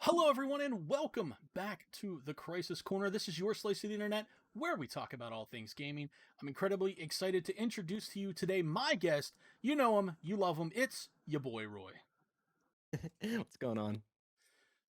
Hello, everyone, and welcome back to the Crisis Corner. This is your slice of the internet where we talk about all things gaming. I'm incredibly excited to introduce to you today my guest. You know him, you love him. It's your boy Roy. What's going on?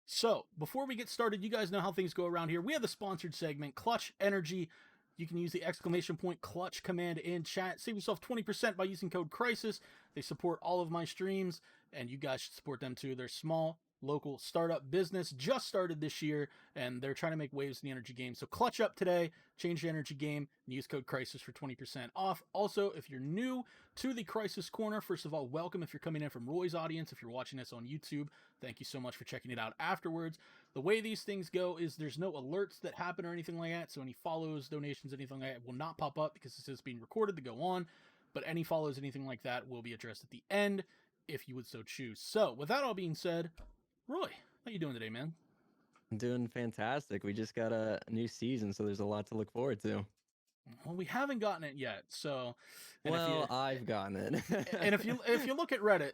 So, before we get started, you guys know how things go around here. We have the sponsored segment, Clutch Energy. You can use the exclamation point clutch command in chat. Save yourself 20% by using code Crisis. They support all of my streams, and you guys should support them too. They're small, local startup business, just started this year, and they're trying to make waves in the energy game. So clutch up today, change the energy game, and use code Crisis for 20% off. Also, if you're new to the Crisis Corner, first of all, welcome. If you're coming in from Roy's audience, if you're watching this on YouTube, thank you so much for checking it out afterwards. The way these things go is there's no alerts that happen or anything like that, so any follows, donations, anything like that will not pop up because this is being recorded to go on, but any follows, anything like that will be addressed at the end if you would so choose. So, with that all being said, Roy, how you doing today, man? I'm doing fantastic. We just got a new season, so there's a lot to look forward to. Well, we haven't gotten it yet, so and if you Well, I've gotten and it. if you look at Reddit,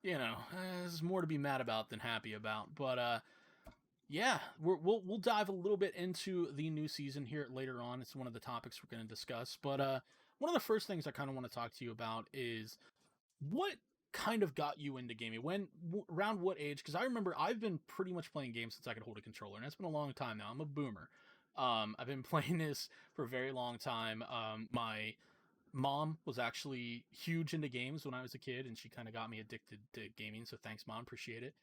you know, there's more to be mad about than happy about. But yeah, we'll dive a little bit into the new season here later on. It's one of the topics we're going to discuss. But one of the first things I kind of want to talk to you about is what kind of got you into gaming. Around what age? Because I remember I've been pretty much playing games since I could hold a controller, and that's been a long time now. I'm a boomer. I've been playing this for a very long time. My mom was actually huge into games when I was a kid, and she kind of got me addicted to gaming. So thanks, mom. Appreciate it.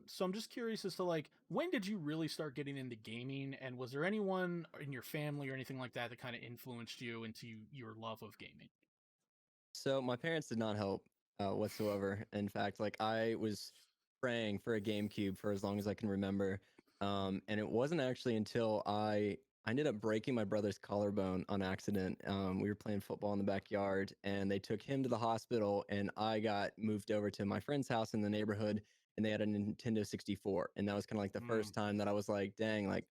So I'm just curious as to like when did you really start getting into gaming, and was there anyone in your family or anything like that that kind of influenced you into your love of gaming? So my parents did not help whatsoever. In fact, like I was praying for a GameCube for as long as I can remember, and it wasn't actually until I ended up breaking my brother's collarbone on accident. We were playing football in the backyard, and they took him to the hospital, and I got moved over to my friend's house in the neighborhood, and they had a Nintendo 64, and that was kind of like the Mm, first time that I was like, dang, like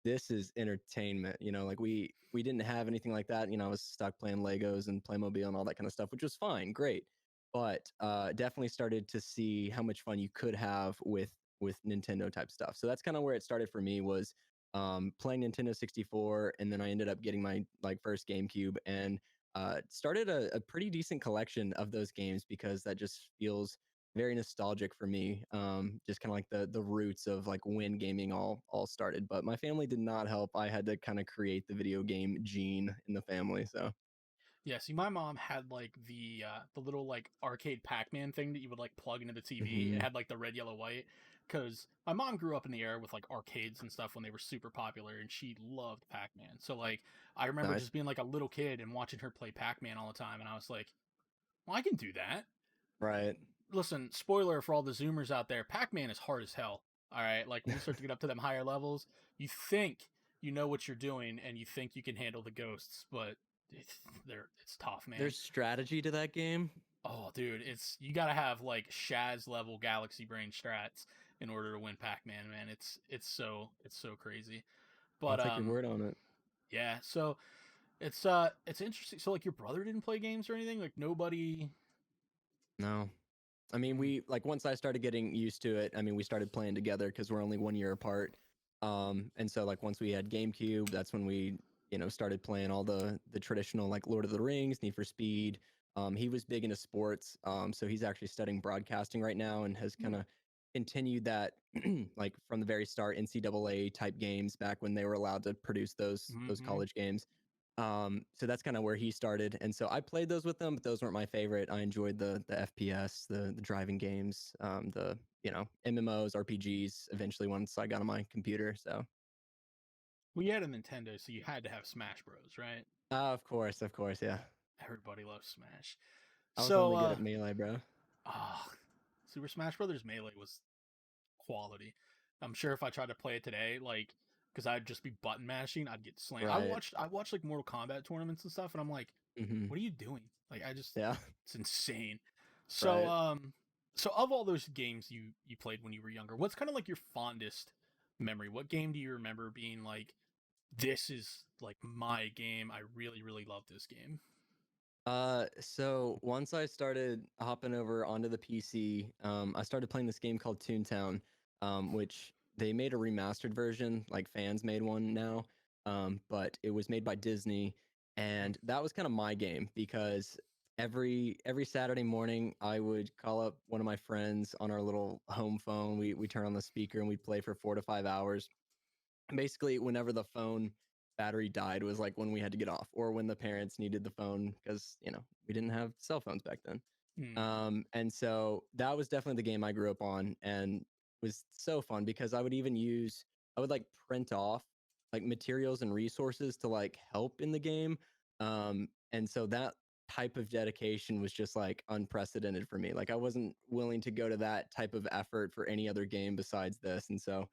this is entertainment. Like we didn't have anything like that. I was stuck playing Legos and Playmobil and all that kind of stuff, which was fine, great. But definitely started to see how much fun you could have with Nintendo type stuff. So that's kind of where it started for me, was playing Nintendo 64, and then I ended up getting my like first GameCube, and started a pretty decent collection of those games because that just feels very nostalgic for me. Just kind of like the roots of like when gaming all started. But my family did not help. I had to kind of create the video game gene in the family. So yeah, see, my mom had like the little like arcade Pac-Man thing that you would like plug into the TV. It hmm had like the red, yellow, white. Because my mom grew up in the era with like arcades and stuff when they were super popular, and she loved Pac-Man. So like, I remember nice, just being like a little kid and watching her play Pac-Man all the time, and I was like, well, I can do that. right? Listen, spoiler for all the Zoomers out there: Pac-Man is hard as hell. All right, like when you start to get up to them higher levels, you think you know what you're doing, and you think you can handle the ghosts, but it's tough, man. There's strategy to that game. Oh, dude, it's you gotta have like Shaz level Galaxy Brain strats in order to win Pac-Man, man. It's so crazy. I'll But take your word on it. yeah, so it's interesting. So like your brother didn't play games or anything? Like nobody. No. I mean, Mm, we like once I started getting used to it, I mean, we started playing together because we're only 1 year apart. And so like once we had GameCube, that's when we, started playing all the traditional like Lord of the Rings, Need for Speed. He was big into sports. So he's actually studying broadcasting right now and has kind mm, of continued that like from the very start, NCAA type games back when they were allowed to produce those mm-hmm. college games. So that's kind of where he started, and so I played those with them, but those weren't my favorite. I enjoyed the FPS, the driving games, the MMOs, RPGs. Eventually, once I got on my computer, so We had a Nintendo, so you had to have Smash Bros, right? of course, yeah. Everybody loves Smash. I was So only good at melee, bro. ah, Super Smash Brothers Melee was quality. I'm sure if I tried to play it today, like, because I'd just be button mashing, I'd get slammed. Right. I watched like Mortal Kombat tournaments and stuff, and I'm like, hmm what are you doing? Like, Yeah. it's insane. So, Right. so of all those games you played when you were younger, what's kind of like your fondest memory? What game do you remember being like, this is like my game. I really, really love this game. So once I started hopping over onto the PC, I started playing this game called Toontown, which they made a remastered version, like fans made one now, but it was made by Disney, and that was kind of my game because every Saturday morning I would call up one of my friends on our little home phone. We turn on the speaker and we'd play for 4 to 5 hours. And basically, whenever the phone battery died was like when we had to get off, or when the parents needed the phone because we didn't have cell phones back then. Hmm. And so that was definitely the game I grew up on, and was so fun because I would like print off like materials and resources to like help in the game. And so that type of dedication was just like unprecedented for me. Like I wasn't willing to go to that type of effort for any other game besides this. And so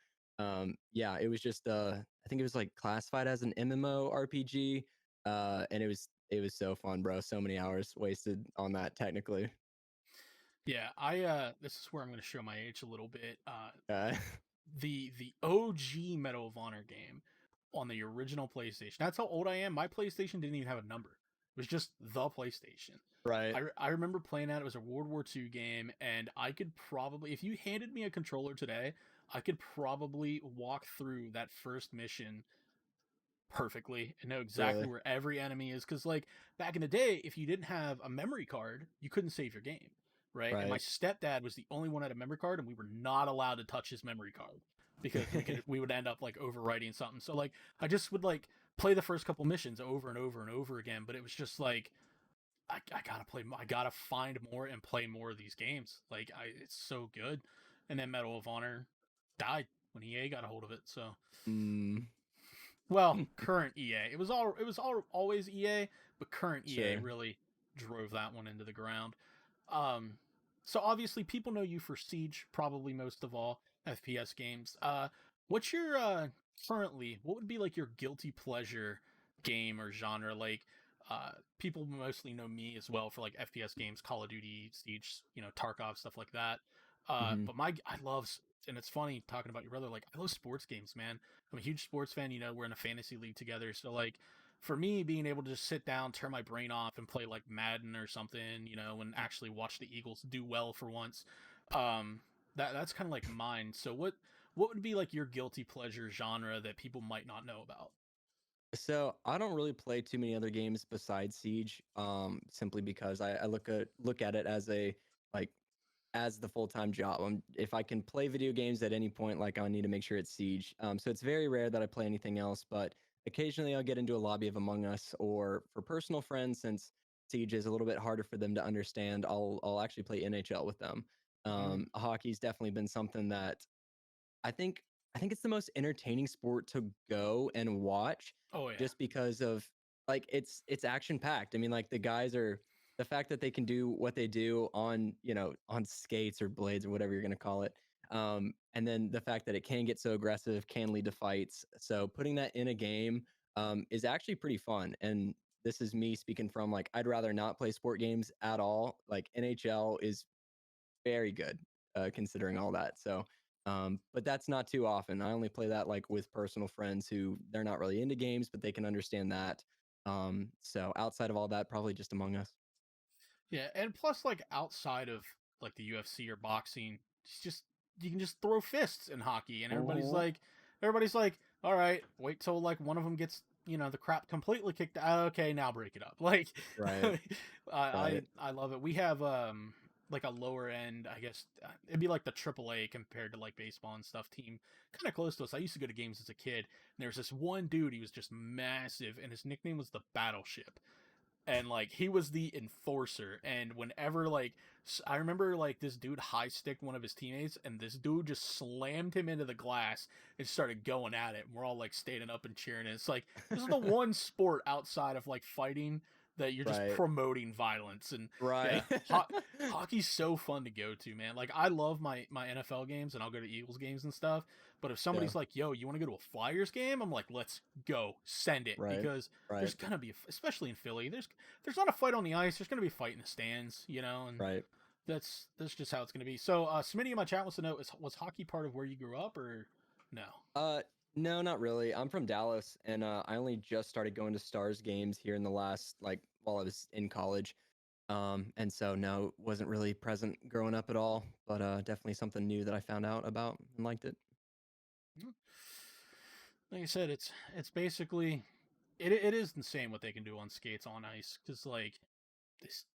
yeah, it was just I think it was like classified as an MMO RPG. And it was so fun, bro. So many hours wasted on that technically. Yeah, this is where I'm going to show my age a little bit. Uh, The OG Medal of Honor game on the original PlayStation. That's how old I am. My PlayStation didn't even have a number. It was just the PlayStation. right. I remember playing that. It was a World War II game, and I could probably, if you handed me a controller today, I could probably walk through that first mission perfectly and know exactly Really. where every enemy is. Because, like, back in the day, if you didn't have a memory card, you couldn't save your game, right? And my Right. stepdad was the only one that had a memory card, and we were not allowed to touch his memory card because we would end up like overwriting something. So like I just would like play the first couple missions over and over and over again, but it was just like I gotta play. I gotta find more and play more of these games. Like it's so good. And then Medal of Honor died when EA got a hold of it. So Mm, well, current EA. It was all always EA, but current EA sure. really drove that one into the ground. Um, so obviously people know you for Siege, probably most of all FPS games. What's your currently? What would be like your guilty pleasure game or genre? Like, people mostly know me as well for like FPS games, Call of Duty, Siege, Tarkov, stuff like that. Hmm. But I love, and it's funny talking about your brother. Like, I love sports games, man. I'm a huge sports fan. We're in a fantasy league together, so like for me, being able to just sit down, turn my brain off, and play like Madden or something, and actually watch the Eagles do well for once, that's kind of like mine. So what would be like your guilty pleasure genre that people might not know about? So I don't really play too many other games besides Siege, simply because I look at it as a like as the full time job. If I can play video games at any point, like I need to make sure it's Siege. So it's very rare that I play anything else, but occasionally I'll get into a lobby of Among Us, or for personal friends, since Siege is a little bit harder for them to understand, I'll actually play NHL with them. Mm. Hockey's definitely been something that I think I think it's the most entertaining sport to go and watch, Oh yeah. just because of like it's action packed. I mean, like the fact that they can do what they do on on skates or blades or whatever you're gonna call it. And then the fact that it can get so aggressive can lead to fights. So putting that in a game is actually pretty fun. And this is me speaking from like I'd rather not play sport games at all. Like NHL is very good, considering all that. So, but that's not too often. I only play that like with personal friends who they're not really into games, but they can understand that. So outside of all that, probably just Among Us. Yeah, and plus, like outside of like the UFC or boxing, it's just you can just throw fists in hockey, and Mhm. everybody's like, all right, wait till like one of them gets the crap completely kicked out. Okay, now break it up. Like, Right, I I right. I love it. We have like a lower end, I guess it'd be like the AAA compared to like baseball and stuff team, kind of close to us. I used to go to games as a kid, and there was this one dude. He was just massive, and his nickname was the Battleship, and like he was the enforcer. And whenever like I remember like this dude high sticked one of his teammates, and this dude just slammed him into the glass and started going at it, and we're all like standing up and cheering. And it's like this is the one sport outside of like fighting that you're just Right, promoting violence. And yeah, right. hockey's so fun to go to, man. Like I love my NFL games, and I'll go to Eagles games and stuff, but if Yeah, somebody's like, yo, you want to go to a Flyers game, I'm like, let's go, send it. right, Because right, there's gonna be, especially in Philly, there's not a fight on the ice. There's gonna be a fight in the stands, and right. that's just how it's gonna be. So, Smitty in my chat wants to know: was hockey part of where you grew up, or no? Uh, no, not really. I'm from Dallas, and I only just started going to Stars games here in the last like while I was in college. And so no, wasn't really present growing up at all, but definitely something new that I found out about and liked it. Like I said, it's basically it is insane what they can do on skates on ice because like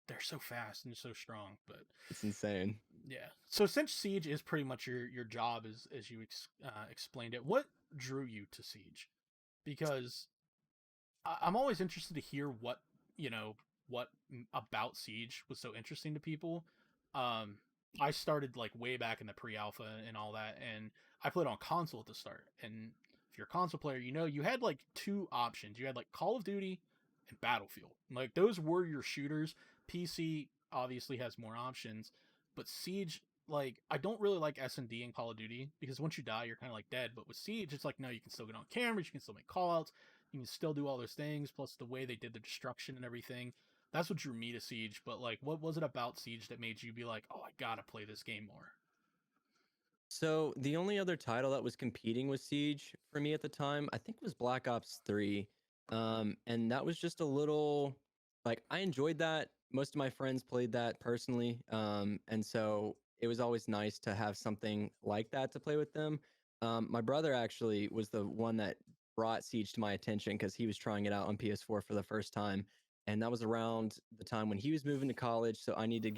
they're so fast and so strong. But It's insane. yeah, so since Siege is pretty much your job as you explained it, what drew you to Siege? Because I'm always interested to hear what you know what about Siege was so interesting to people. Um, I started like way back in the pre-alpha and all that, and I played on console at the start. And if you're a console player, you know you had like two options. You had like Call of Duty and Battlefield. Like those were your shooters. PC obviously has more options, but Siege, like I don't really like S&D in Call of Duty because once you die, you're kind of like dead. But with Siege, it's like no, you can still get on cameras, you can still make callouts, you can still do all those things. Plus the way they did the destruction and everything, that's what drew me to Siege. But like, what was it about Siege that made you be like, oh, I gotta play this game more? So the only other title that was competing with Siege for me at the time, I think, was Black Ops 3. And that was just a little like I enjoyed that. Most of my friends played that personally. And so it was always nice to have something like that to play with them. My brother actually was the one that brought Siege to my attention because he was trying it out on PS4 for the first time. And that was around the time when he was moving to college. So I needed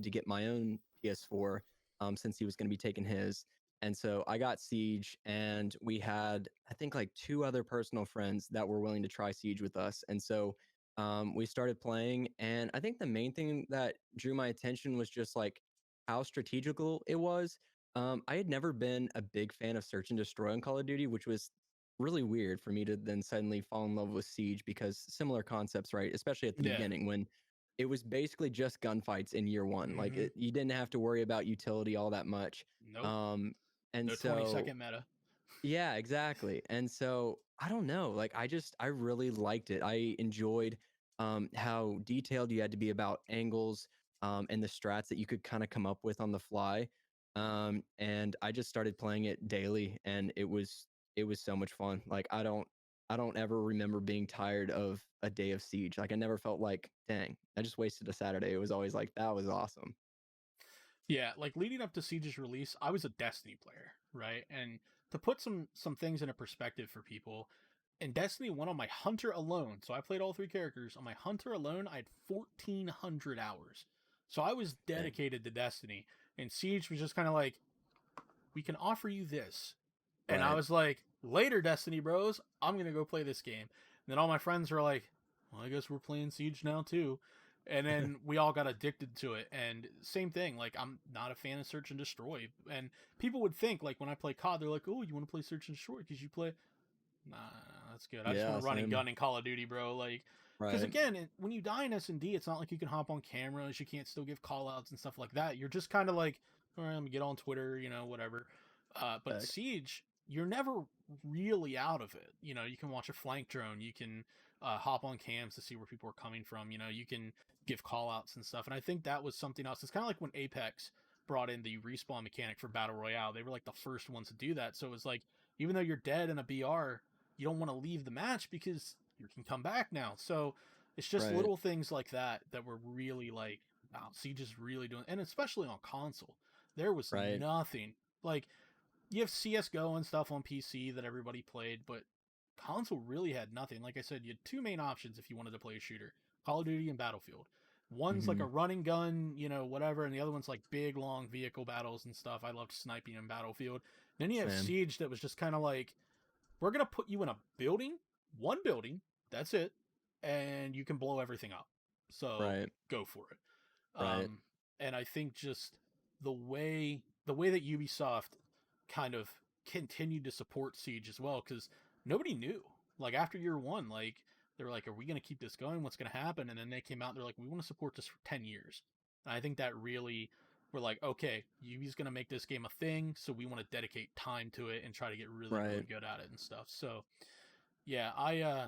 to get my own PS4 since he was going to be taking his. And so I got Siege, and we had, I think, like two other personal friends that were willing to try Siege with us. And so we started playing. And I think the main thing that drew my attention was just like how strategical it was. I had never been a big fan of Search and Destroy on Call of Duty, which was really weird for me to then suddenly fall in love with Siege because similar concepts, right? Especially at the Yeah. beginning when it was basically just gunfights in year one. Like Mm-hmm. you didn't have to worry about utility all that much. Nope. Um, and No 20 so, second meta. yeah, exactly. And so I don't know. Like I really liked it. I enjoyed how detailed you had to be about angles and the strats that you could kind of come up with on the fly. And I just started playing it daily, and it was so much fun. Like I don't ever remember being tired of a day of Siege. Like I never felt like, dang, I just wasted a Saturday. It was always like that was awesome. Yeah, like leading up to Siege's release, I was a Destiny player, right? And to put some things into perspective for people, in Destiny 1 on my Hunter alone, so I played all three characters, on my Hunter alone, I had 1400 hours. So I was Dang. dedicated to Destiny. And Siege was just kind of like, we can offer you this. And I Right. was like, later, Destiny bros, I'm gonna go play this game. And then all my friends were like, well, I guess we're playing Siege now too. And then we all got addicted to it. And same thing, like I'm not a fan of Search and Destroy. And people would think like when I play COD, they're like, oh, you want to play Search and Destroy because you play. Nah, that's good. I just want Yeah, to run and same. gun in Call of Duty, bro. Like, because Right. again, when you die in S&D, it's not like you can hop on cameras. You can't still give call outs and stuff like that. You're just kind of like, all right, I'm gonna get on Twitter, whatever. But Facts. Siege, you're never really out of it. You can watch a flank drone. You can hop on cams to see where people are coming from. You can give call outs and stuff. And I think that was something else. It's kind of like when Apex brought in the respawn mechanic for Battle Royale. They were like the first ones to do that. So it was like, even though you're dead in a BR, you don't want to leave the match because you can come back now. So it's just Right. little things like that were really like, wow, Siege is really doing, and especially on console, there was Right. nothing like you have CS:GO and stuff on PC that everybody played, but console really had nothing. Like I said, you had two main options if you wanted to play a shooter: Call of Duty and Battlefield. One's like Mm-hmm. a running gun, whatever, and the other one's like big, long vehicle battles and stuff. I loved sniping in Battlefield. Then you have Same. Siege that was just kind of like, we're gonna put you in a building, one building, that's it, and you can blow everything up. So Right. go for it. Right. And I think just the way that Ubisoft kind of continued to support Siege as well, because nobody knew. Like after year one, like they were like, "Are we going to keep this going? What's going to happen?" And then they came out, and they're like, "We want to support this for 10 years." And I think that really, we're like, okay, Ubi's going to make this game a thing, so we want to dedicate time to it and try to get really, really Right. good at it and stuff. So yeah, I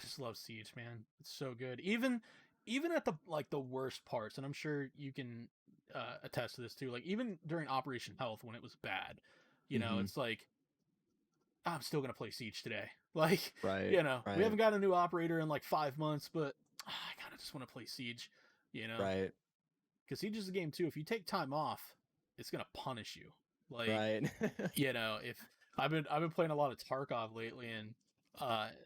just love Siege, man. It's so good. Even at the worst parts, and I'm sure you can attest to this too. Like even during Operation Health when it was bad, Mm-hmm. it's like I'm still gonna play Siege today. Like Right. we Right. haven't got a new operator in like 5 months, but I kind of just want to play Siege. You know, Right. because Siege is a game too. If you take time off, it's gonna punish you. Like Right. if I've been playing a lot of Tarkov lately, and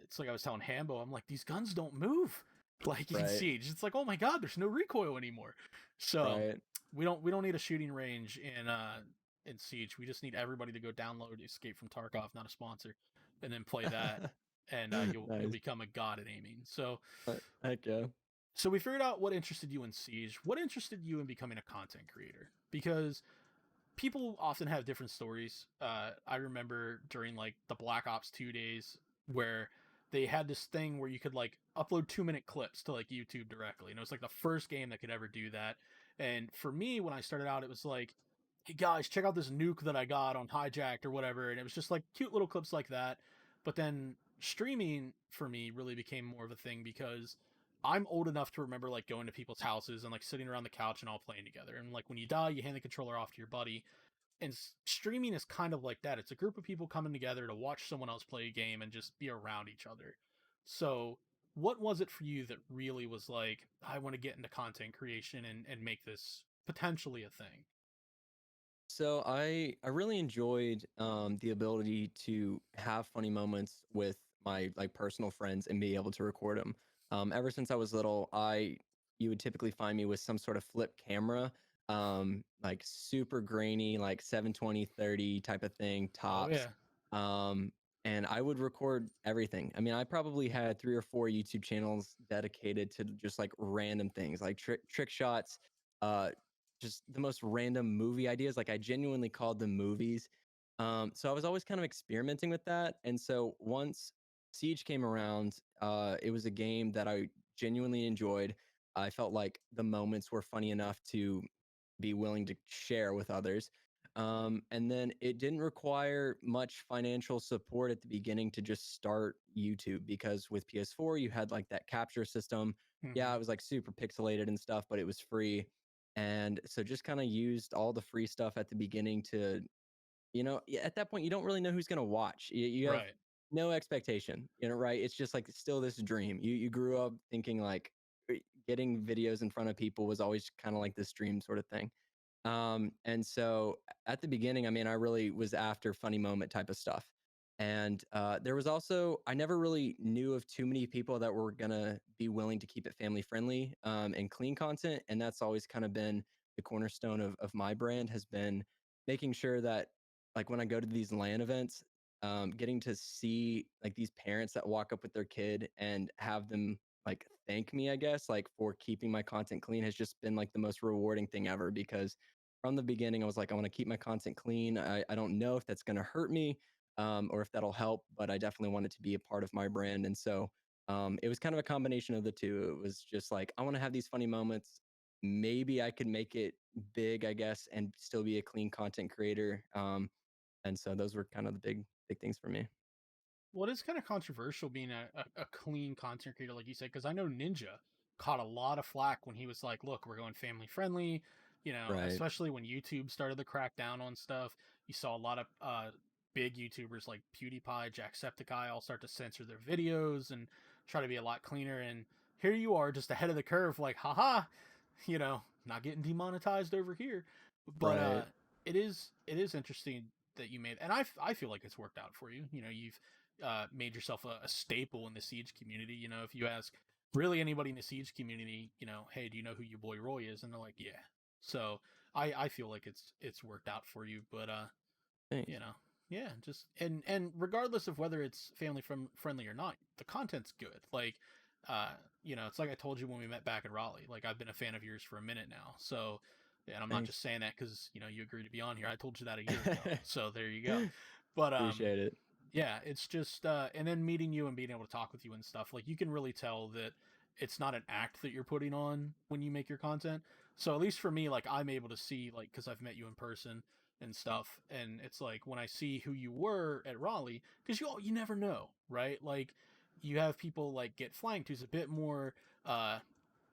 it's like I was telling Hambo, I'm like, these guns don't move like in Right, Siege. It's like, oh my god, there's no recoil anymore. So right. we don't need a shooting range in Siege. We just need everybody to go download Escape from Tarkov, not a sponsor, and then play that, and you'll Nice. become a god at aiming. Heck yeah. So we figured out what interested you in Siege. What interested you in becoming a content creator? Because people often have different stories. I remember during like the Black Ops 2 days where they had this thing where you could like upload 2-minute clips to like YouTube directly. And it was like the first game that could ever do that. And for me, when I started out, it was like, hey guys, check out this nuke that I got on Hijacked or whatever. And it was just like cute little clips like that. But then streaming for me really became more of a thing because I'm old enough to remember like going to people's houses and like sitting around the couch and all playing together. And like when you die, you hand the controller off to your buddy. And streaming is kind of like that. It's a group of people coming together to watch someone else play a game and just be around each other. So, what was it for you that really was like, I want to get into content creation and make this potentially a thing? So I really enjoyed the ability to have funny moments with my like personal friends and be able to record them. Ever since I was little, I you would typically find me with some sort of flip camera, like super grainy, like 720/30 type of thing, Oh tops. yeah. Um, and I would record everything. I mean, I probably had 3 or 4 YouTube channels dedicated to just like random things, like trick shots, uh, just the most random movie ideas. Like I genuinely called them movies. So I was always kind of experimenting with that. And so once Siege came around, it was a game that I genuinely enjoyed. I felt like the moments were funny enough to be willing to share with others. And then it didn't require much financial support at the beginning to just start YouTube because with PS4, you had like that capture system. Yeah, Hmm. it was like super pixelated and stuff, but it was free. And so just kind of used all the free stuff at the beginning to, at that point, you don't really know who's going to watch. You have Right. no expectation, right? It's just like still this dream. You grew up thinking like getting videos in front of people was always kind of like this dream sort of thing. And so at the beginning, I mean, I really was after funny moment type of stuff. And there was also, I never really knew of too many people that were going to be willing to keep it family friendly and clean content. And that's always kind of been the cornerstone of my brand has been making sure that like when I go to these LAN events, getting to see like these parents that walk up with their kid and have them like thank me, I guess, like for keeping my content clean has just been like the most rewarding thing ever because from the beginning, I was like, I want to keep my content clean. I don't know if that's going to hurt me or if that'll help, but I definitely want it to be a part of my brand. And so it was kind of a combination of the two. It was just like, I want to have these funny moments. Maybe I could make it big, I guess, and still be a clean content creator. And so those were kind of the big things for me. Well, it is kind of controversial being a clean content creator, like you said, because I know Ninja caught a lot of flack when he was like, look, we're going family friendly, Right. especially when YouTube started to crack down on stuff. You saw a lot of big YouTubers like PewDiePie, Jacksepticeye all start to censor their videos and try to be a lot cleaner. And here you are just ahead of the curve, like, haha, not getting demonetized over here. But Right. it is interesting that you made, and I feel like it's worked out for you. You've made yourself a staple in the Siege community. If you ask really anybody in the Siege community, hey, do you know who YoBoyRoy is? And they're like, yeah. So I feel like it's worked out for you, but you Thanks. know, yeah, just and regardless of whether it's family from friendly or not, the content's good. Like, uh, it's like I told you when we met back in Raleigh. Like I've been a fan of yours for a minute now, so. And I'm not Thanks. just saying that because you agreed to be on here. I told you that a year ago, so there you go. But Appreciate it. yeah, it's just and then meeting you and being able to talk with you and stuff, like you can really tell that it's not an act that you're putting on when you make your content. So at least for me, like I'm able to see, like, because I've met you in person and stuff, and it's like when I see who you were at Raleigh, because you never know, right? Like you have people like get flanked who's a bit more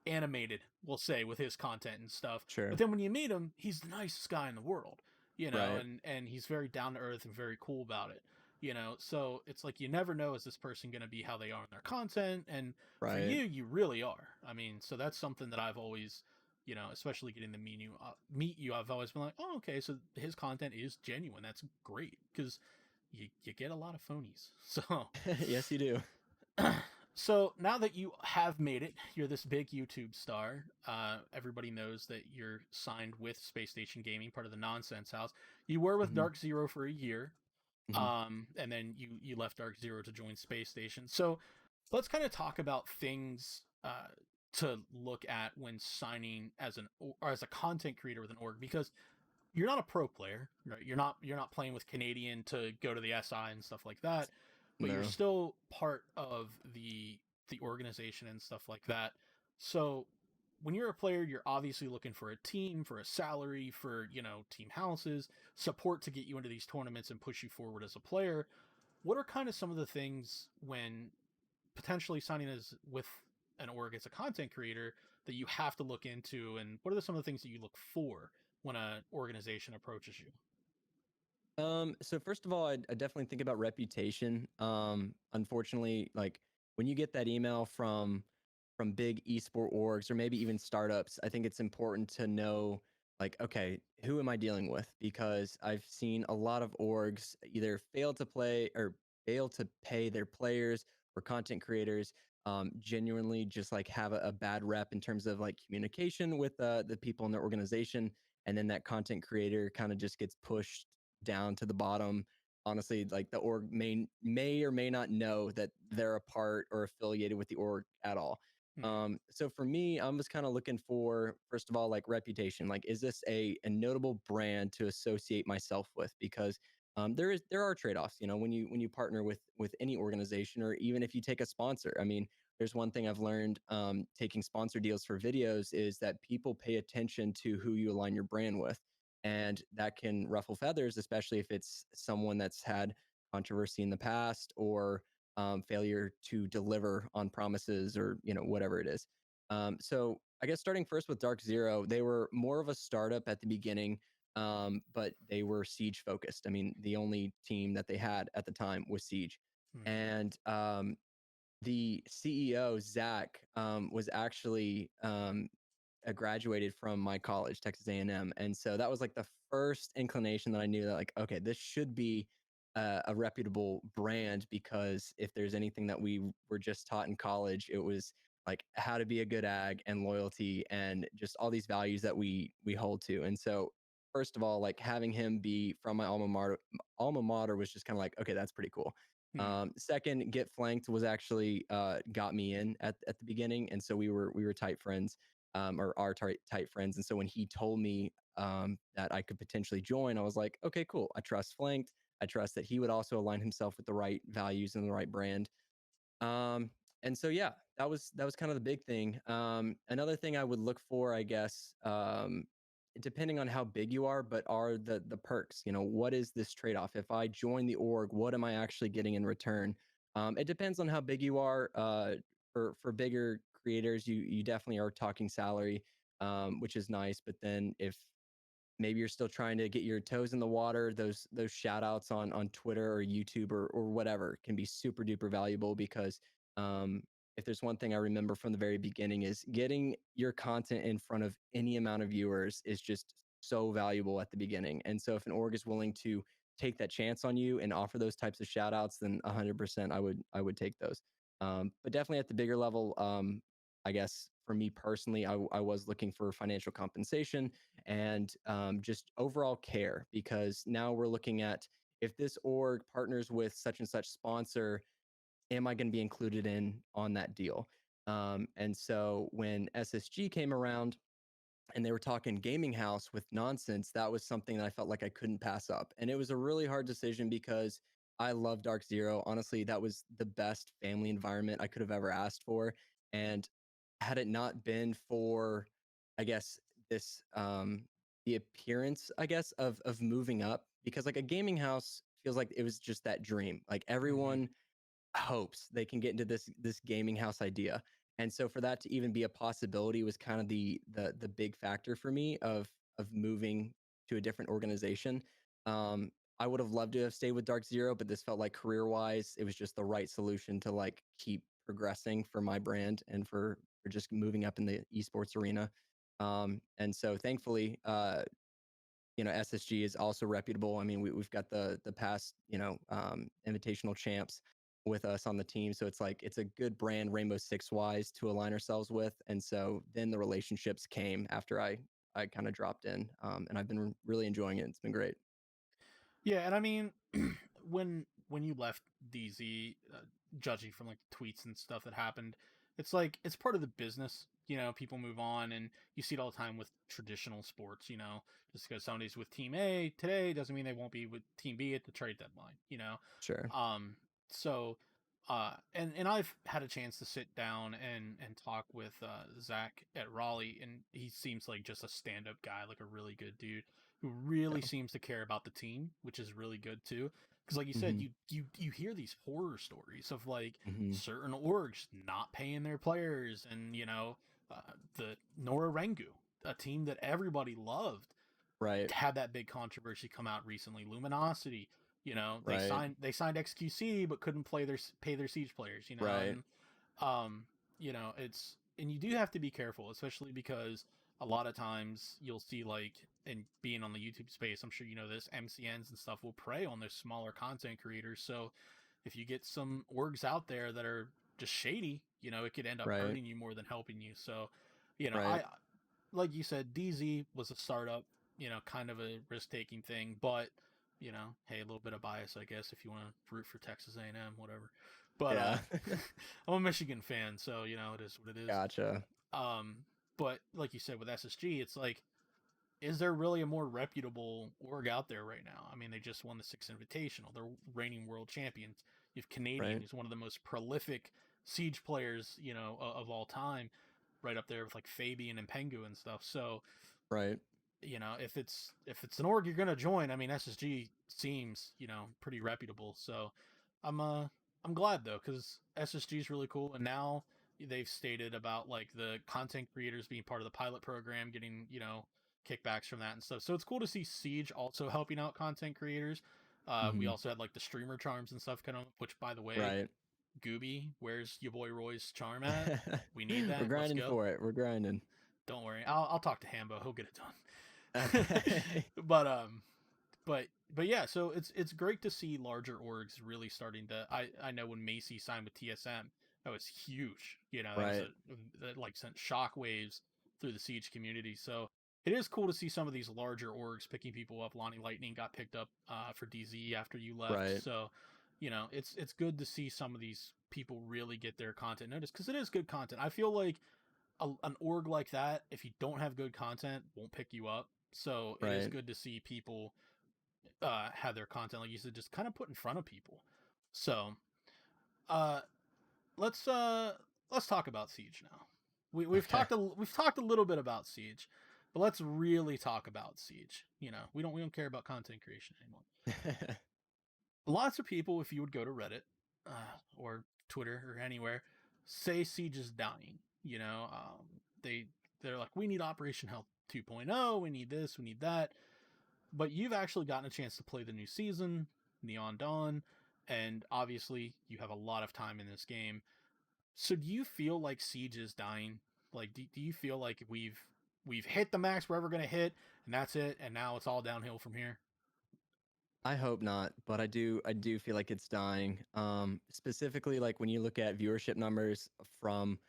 animated, we'll say, with his content and stuff. But Sure. then when you meet him, he's the nicest guy in the world, Right. and he's very down to earth and very cool about it. So it's like you never know, is this person going to be how they are in their content, and for Right. you really are. I mean, so that's something that I've always, especially getting to meet you, I've always been like, oh, okay, so his content is genuine. That's great because you get a lot of phonies. So Yes, you do. so now that you have made it, you're this big YouTube star. Everybody knows that you're signed with Space Station Gaming, part of the Nonsense House. You were with Hmm. Dark Zero for a year, Hmm. and then you left Dark Zero to join Space Station. So let's kind of talk about things to look at when signing as an or as a content creator with an org, because you're not a pro player, right? You're not playing with Canadian to go to the SI and stuff like that, but you're No. still part of the organization and stuff like that. So when you're a player, you're obviously looking for a team, for a salary, for team houses, support to get you into these tournaments and push you forward as a player. What are kind of some of the things when potentially signing as with an org as a content creator that you have to look into, and what are some of the things that you look for when an organization approaches you? So first of all, I definitely think about reputation. Unfortunately, like when you get that email from big esport orgs or maybe even startups, I think it's important to know like, okay, who am I dealing with? Because I've seen a lot of orgs either fail to play or fail to pay their players or content creators. Genuinely just like have a bad rep in terms of like communication with the people in their organization, and then that content creator kind of just gets pushed down to the bottom. Honestly, like the org may or may not know that they're a part or affiliated with the org at all. Hmm. So for me, I'm just kind of looking for, first of all, like reputation. Like, is this a notable brand to associate myself with? Because there are trade-offs, you know, when you partner with any organization, or even if you take a sponsor. I mean, there's one thing I've learned taking sponsor deals for videos is that people pay attention to who you align your brand with, and that can ruffle feathers, especially if it's someone that's had controversy in the past, or failure to deliver on promises, or whatever it is. So I guess starting first with Dark Zero, they were more of a startup at the beginning, but they were Siege focused. I mean, the only team that they had at the time was Siege, Hmm. and the CEO Zach was actually graduated from my college, Texas A&M, and so that was like the first inclination that I knew that like, okay, this should be a reputable brand, because if there's anything that we were just taught in college, it was like how to be a good ag and loyalty and just all these values that we hold to. And so first of all, like having him be from my alma mater was just kind of like, okay, that's pretty cool. Hmm. Second, Get Flanked was actually got me in at the beginning, and so we were tight friends, or are tight friends. And so when he told me that I could potentially join, I was like, okay, cool. I trust Flanked. I trust that he would also align himself with the right values and the right brand. Um, and so yeah, that was kind of the big thing. Another thing I would look for, I guess, depending on how big you are, but are the perks. You know, what is this trade off? If I join the org, what am I actually getting in return? It depends on how big you are. For bigger creators, you definitely are talking salary, which is nice. But then if maybe you're still trying to get your toes in the water, those shout outs on Twitter or YouTube, or whatever, can be super duper valuable, because um, if there's one thing I remember from the very beginning, is getting your content in front of any amount of viewers is just so valuable at the beginning. And so if an org is willing to take that chance on you and offer those types of shout outs, then 100% I would take those. But definitely at the bigger level, I guess for me personally, I was looking for financial compensation, and just overall care, because now we're looking at, if this org partners with such and such sponsor, am I going to be included in on that deal? And so when SSG came around and they were talking gaming house with Nonsense, that was something that I felt like I couldn't pass up. And it was a really hard decision, because I love Dark Zero. Honestly, that was the best family environment I could have ever asked for. And had it not been for, I guess, this the appearance, I guess, of moving up, because like a gaming house feels like it was just that dream. Like Hmm. everyone hopes they can get into this gaming house idea. And so for that to even be a possibility was kind of the big factor for me of moving to a different organization. I would have loved to have stayed with Dark Zero, but this felt like career wise, it was just the right solution to like keep progressing for my brand, and for just moving up in the esports arena. And so thankfully, SSG is also reputable. I mean, we've got the past, invitational champs with us on the team. So it's like it's a good brand, Rainbow Six wise, to align ourselves with. And so then the relationships came after I kind of dropped in. And I've been really enjoying it. It's been great. Yeah, and I mean, when you left DZ, judging from like the tweets and stuff that happened, it's like it's part of the business. People move on, and you see it all the time with traditional sports. Just because somebody's with Team A today doesn't mean they won't be with Team B at the trade deadline. Sure. Um, so, and I've had a chance to sit down and talk with Zach at Raleigh, and he seems like just a stand up guy, like a really good dude who really Yeah. seems to care about the team, which is really good too. Because like you said, Hmm. you hear these horror stories of like Hmm. certain orgs not paying their players, and the Nora Rengu, a team that everybody loved, Right. had that big controversy come out recently. Luminosity, they Right. signed XQC but couldn't pay their siege players, Right. and um, it's and you do have to be careful, especially because a lot of times you'll see like and being on the YouTube space, I'm sure you know this, MCNs and stuff will prey on those smaller content creators. So if you get some orgs out there that are just shady, it could end up Right. hurting you more than helping you. So, Right. I like you said, DZ was a startup, kind of a risk taking thing, but hey, a little bit of bias, I guess, if you want to root for Texas A&M, whatever. But Yeah. I'm a Michigan fan, so it is what it is. Gotcha. Um, but like you said with SSG, it's like, is there really a more reputable org out there right now? I mean, they just won the Six Invitational. They're reigning world champions. You have Canadian, Right. who's one of the most prolific siege players, of all time, right up there with like Fabian and Pengu and stuff. So, Right. if it's an org you're gonna join, I mean SSG seems pretty reputable. So I'm uh I'm glad though, because SSG is really cool, and now they've stated about like the content creators being part of the pilot program, getting kickbacks from that and stuff. So it's cool to see Siege also helping out content creators. We Hmm. also had like the streamer charms and stuff kind of, which by the way, Right. Gooby, where's your boy Roy's charm at? We need We're that. Let's grinding go. for it. We're grinding. Don't worry, I'll talk to Hambo. He'll get it done. Okay. but but but yeah, so it's great to see larger orgs really starting to. I know when Macy signed with TSM, that was huge. That was Right. that like sent shockwaves through the Siege community. So it is cool to see some of these larger orgs picking people up. Lonnie Lightning got picked up for DZ after you left. Right. So it's good to see some of these people really get their content noticed, because it is good content. I feel like an org like that, if you don't have good content, won't pick you up. So it is Right. good to see people have their content, like you said, just kind of put in front of people. So uh, let's uh, let's talk about Siege now. Okay. We've talked a little bit about Siege, but let's really talk about Siege. We don't care about content creation anymore. Lots of people, if you would go to Reddit or Twitter or anywhere, say Siege is dying. They they're like, we need Operation Health 2.0, we need this, we need that. But you've actually gotten a chance to play the new season, Neon Dawn, and obviously you have a lot of time in this game. So do you feel like Siege is dying? Like, do you feel like we've hit the max we're ever gonna hit, and that's it, and now it's all downhill from here? I hope not, but I do feel like it's dying. Specifically, like when you look at viewership numbers from,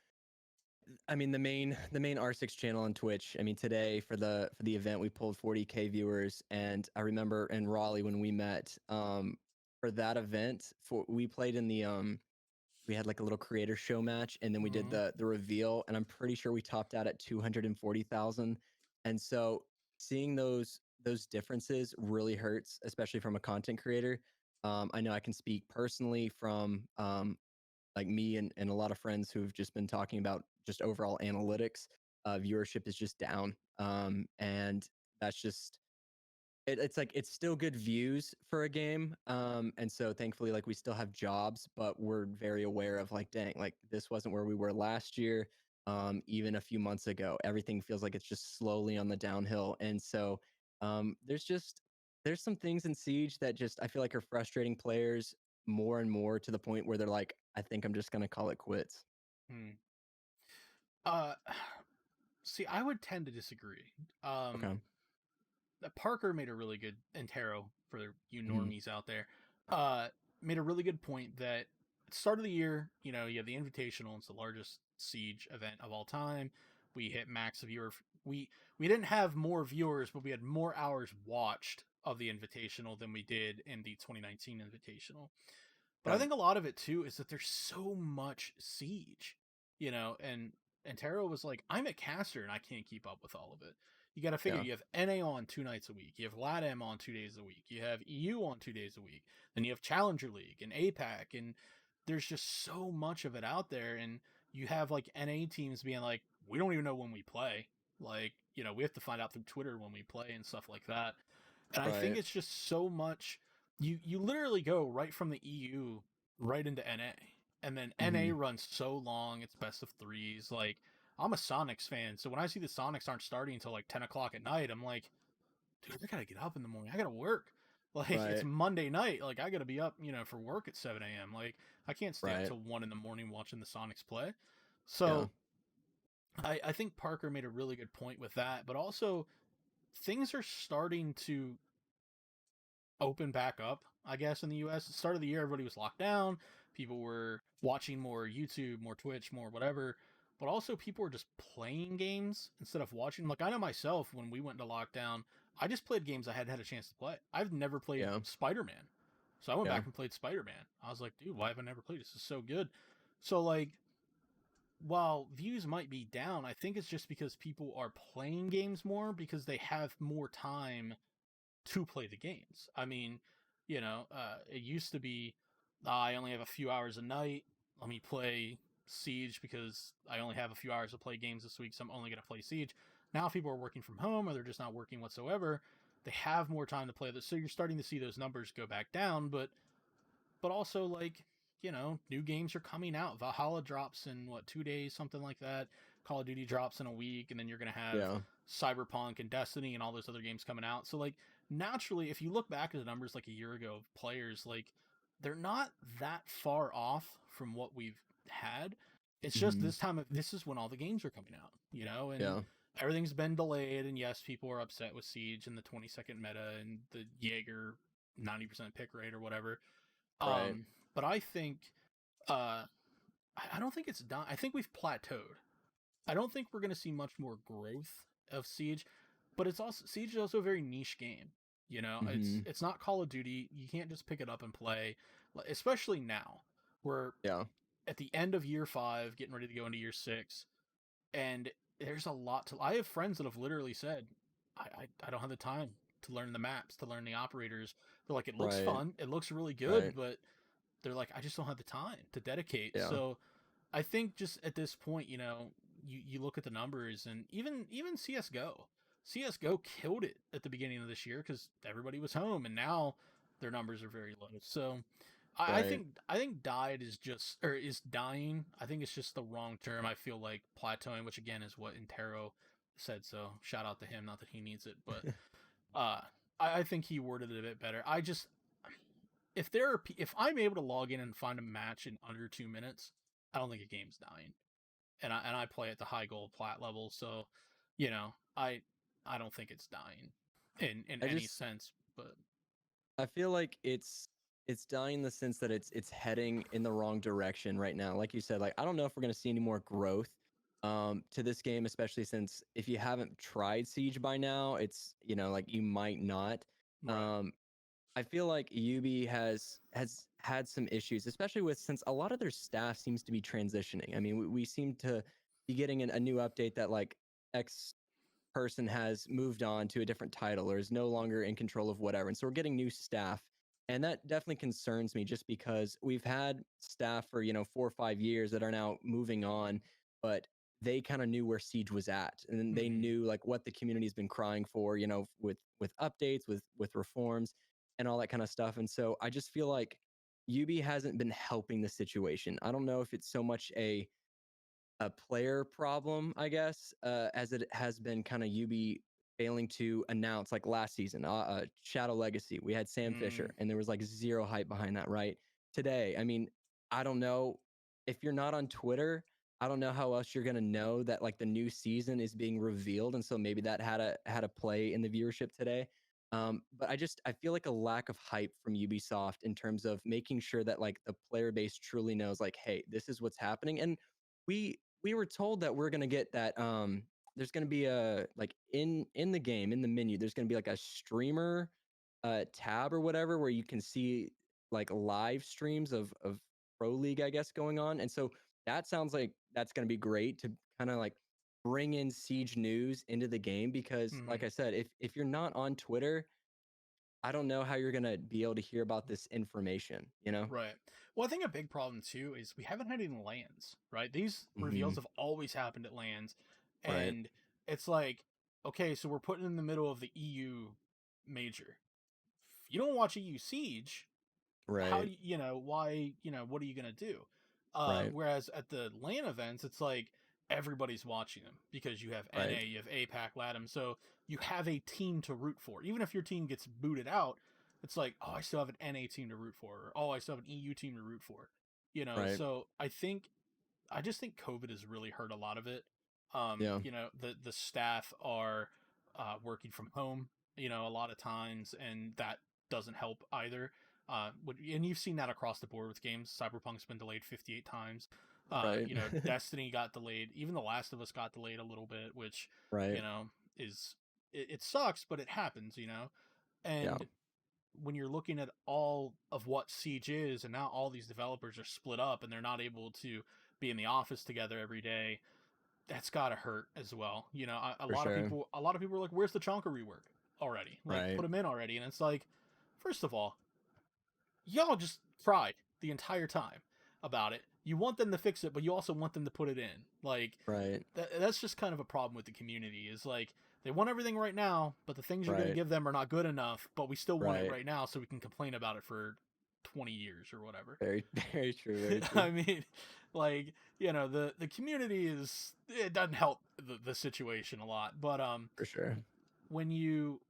I mean, the main R6 channel on Twitch. I mean, today for the event we pulled 40K viewers, and I remember in Raleigh when we met, for that event, for we played in the we had like a little creator show match, and then we did Mm-hmm. the reveal, and I'm pretty sure we topped out at 240,000. And so seeing those differences really hurts, especially from a content creator. I know I can speak personally from like me and a lot of friends who've just been talking about just overall analytics. Viewership is just down, and that's just it's like it's still good views for a game, and so thankfully like we still have jobs, but we're very aware of like, dang, like this wasn't where we were last year. Even a few months ago, everything feels like it's just slowly on the downhill. And so there's some things in Siege that just I feel like are frustrating players more and more, to the point where they're like, I think I'm just gonna call it quits. Hmm. Uh, See, I would tend to disagree. Um, Okay. Parker made a really good, and Taro for you Mhm. normies out there, uh, made a really good point that at the start of the year, you have the Invitational. It's the largest Siege event of all time. We hit max viewer. We didn't have more viewers, but we had more hours watched of the Invitational than we did in the 2019 Invitational. But I Yeah. think a lot of it too is that there's so much Siege, and Taro was like, I'm a caster and I can't keep up with all of it. You got to figure Yeah. you have NA on 2 nights a week, you have LATAM on 2 days a week, you have EU on 2 days a week, then you have Challenger League and APAC, and there's just so much of it out there. And you have like NA teams being like, we don't even know when we play. Like, we have to find out through Twitter when we play and stuff like that. And I think Right. it's just so much. You literally go right from the EU right into NA, and then NA Mhm. runs so long. It's best of threes. Like, I'm a Sonics fan, so when I see the Sonics aren't starting until like 10 o'clock at night, I'm like, dude, I gotta get up in the morning. I gotta work. Like, it's Right. Monday night. Like, I gotta be up, for work at 7 a.m. Like, I can't stay up Right. till 1 in the morning watching the Sonics play. Yeah. So I think Parker made a really good point with that, but also things are starting to open back up, I guess, in the US. At the start of the year, everybody was locked down. People were watching more YouTube, more Twitch, more whatever. But also, people were just playing games instead of watching. Like, I know myself, when we went into lockdown, I just played games I hadn't had a chance to play. I've never played Yeah. Spider Man. So I went Yeah. back and played Spider Man. I was like, dude, why have I never played this? Is so good. So, like, while views might be down, I think it's just because people are playing games more because they have more time to play the games. I mean, it used to be, I only have a few hours a night. Let me play Siege because I only have a few hours to play games this week, so I'm only going to play Siege. Now people are working from home or they're just not working whatsoever. They have more time to play this, so you're starting to see those numbers go back down. But also, like, new games are coming out. Valhalla drops in what, 2 days, something like that. Call of Duty drops in a week, and then you're gonna have Yeah. Cyberpunk and Destiny and all those other games coming out. So, like, naturally, if you look back at the numbers like a year ago of players, like, they're not that far off from what we've had. It's just Mhm. this is when all the games are coming out, and Yeah. everything's been delayed. And yes, people are upset with Siege and the 20-second meta and the Jaeger 90% pick rate or whatever. Right. um, but I think uh, I don't think it's done. I think we've plateaued. I don't think we're going to see much more growth of Siege, but Siege is also a very niche game. Mhm. It's not Call of Duty. You can't just pick it up and play, especially now. We're Yeah. at the end of year 5, getting ready to go into year 6, and there's a lot to. I have friends that have literally said, I don't have the time to learn the maps, to learn the operators. They're like, it looks Right. fun, it looks really good, Right. but they're like, I just don't have the time to dedicate. Yeah. So I think just at this point, you look at the numbers, and even CS:GO, CS:GO killed it at the beginning of this year because everybody was home, and now their numbers are very low. So Right. I think died is just, or is dying. I think it's just the wrong term. I feel like plateauing, which again is what Intero said. So shout out to him. Not that he needs it, but uh, I think he worded it a bit better. I just, if I'm able to log in and find a match in under 2 minutes, I don't think a game's dying. And I play at the high gold plat level, so you know I don't think it's dying in I any just sense. But I feel like it's dying in the sense that it's heading in the wrong direction right now. Like you said, like I don't know if we're gonna see any more growth to this game, especially since if you haven't tried Siege by now, it's like you might not. right, Um I feel like UB has had some issues, especially with since a lot of their staff seems to be transitioning. I mean, we seem to be getting a new update that like X person has moved on to a different title or is no longer in control of whatever. And so we're getting new staff. And that definitely concerns me just because we've had staff for, 4 or 5 years that are now moving on, but they kind of knew where Siege was at. And they mm-hmm. knew like what the community's been crying for, with updates, with reforms and all that kind of stuff. And so I just feel like UB hasn't been helping the situation. I don't know if it's so much a player problem, I guess, as it has been kind of UB failing to announce like last season, Shadow Legacy. We had Sam Mm, Fisher, and there was like zero hype behind that. Right today, I mean, I don't know if you're not on Twitter. I don't know how else you're gonna know that like the new season is being revealed, and so maybe that had a play in the viewership today. But I feel like a lack of hype from Ubisoft in terms of making sure that like the player base truly knows like, hey, this is what's happening. And we were told that we're gonna get that there's gonna be a like in the game, in the menu, there's gonna be like a streamer tab or whatever where you can see like live streams of Pro League, I guess, going on. And so that sounds like that's going to be great to kind of like bring in Siege news into the game because like Mhm. I said, if you're not on Twitter, I don't know how you're going to be able to hear about this information, you know? Right. Well, I think a big problem too is we haven't had any lands, right? These reveals Hmm. have always happened at lands, Right. and it's like, okay, so we're putting in the middle of the EU major. If you don't watch EU Siege, how Right. you know why what are you gonna do? Right. Whereas at the LAN events, it's like everybody's watching them because you have Right. NA, you have APAC, LATAM, so you have a team to root for. Even if your team gets booted out, it's like, oh, I still have an NA team to root for, or oh, I still have an EU team to root for. Right. So I just think COVID has really hurt a lot of it. Yeah. The staff are working from home, a lot of times, and that doesn't help either. And you've seen that across the board with games. Cyberpunk's been delayed 58 times. Right. Destiny got delayed. Even The Last of Us got delayed a little bit, which Right. you know is it sucks, but it happens. Yeah. And when you're looking at all of what Siege is, and now all these developers are split up and they're not able to be in the office together every day, that's gotta hurt as well. A For lot of sure. people, are like, "Where's the Chonka rework already? Like, Right. put them in already." And it's like, first of all, y'all just cried the entire time about it. You want them to fix it, but you also want them to put it in. Like, Right. that's just kind of a problem with the community. Is like they want everything right now, but the things you're going to Right. give them are not good enough. But we still want it Right. right now, so we can complain about it for 20 years or whatever. Very very true. Very true. I mean, like the community is it doesn't help the situation a lot. But For sure. when you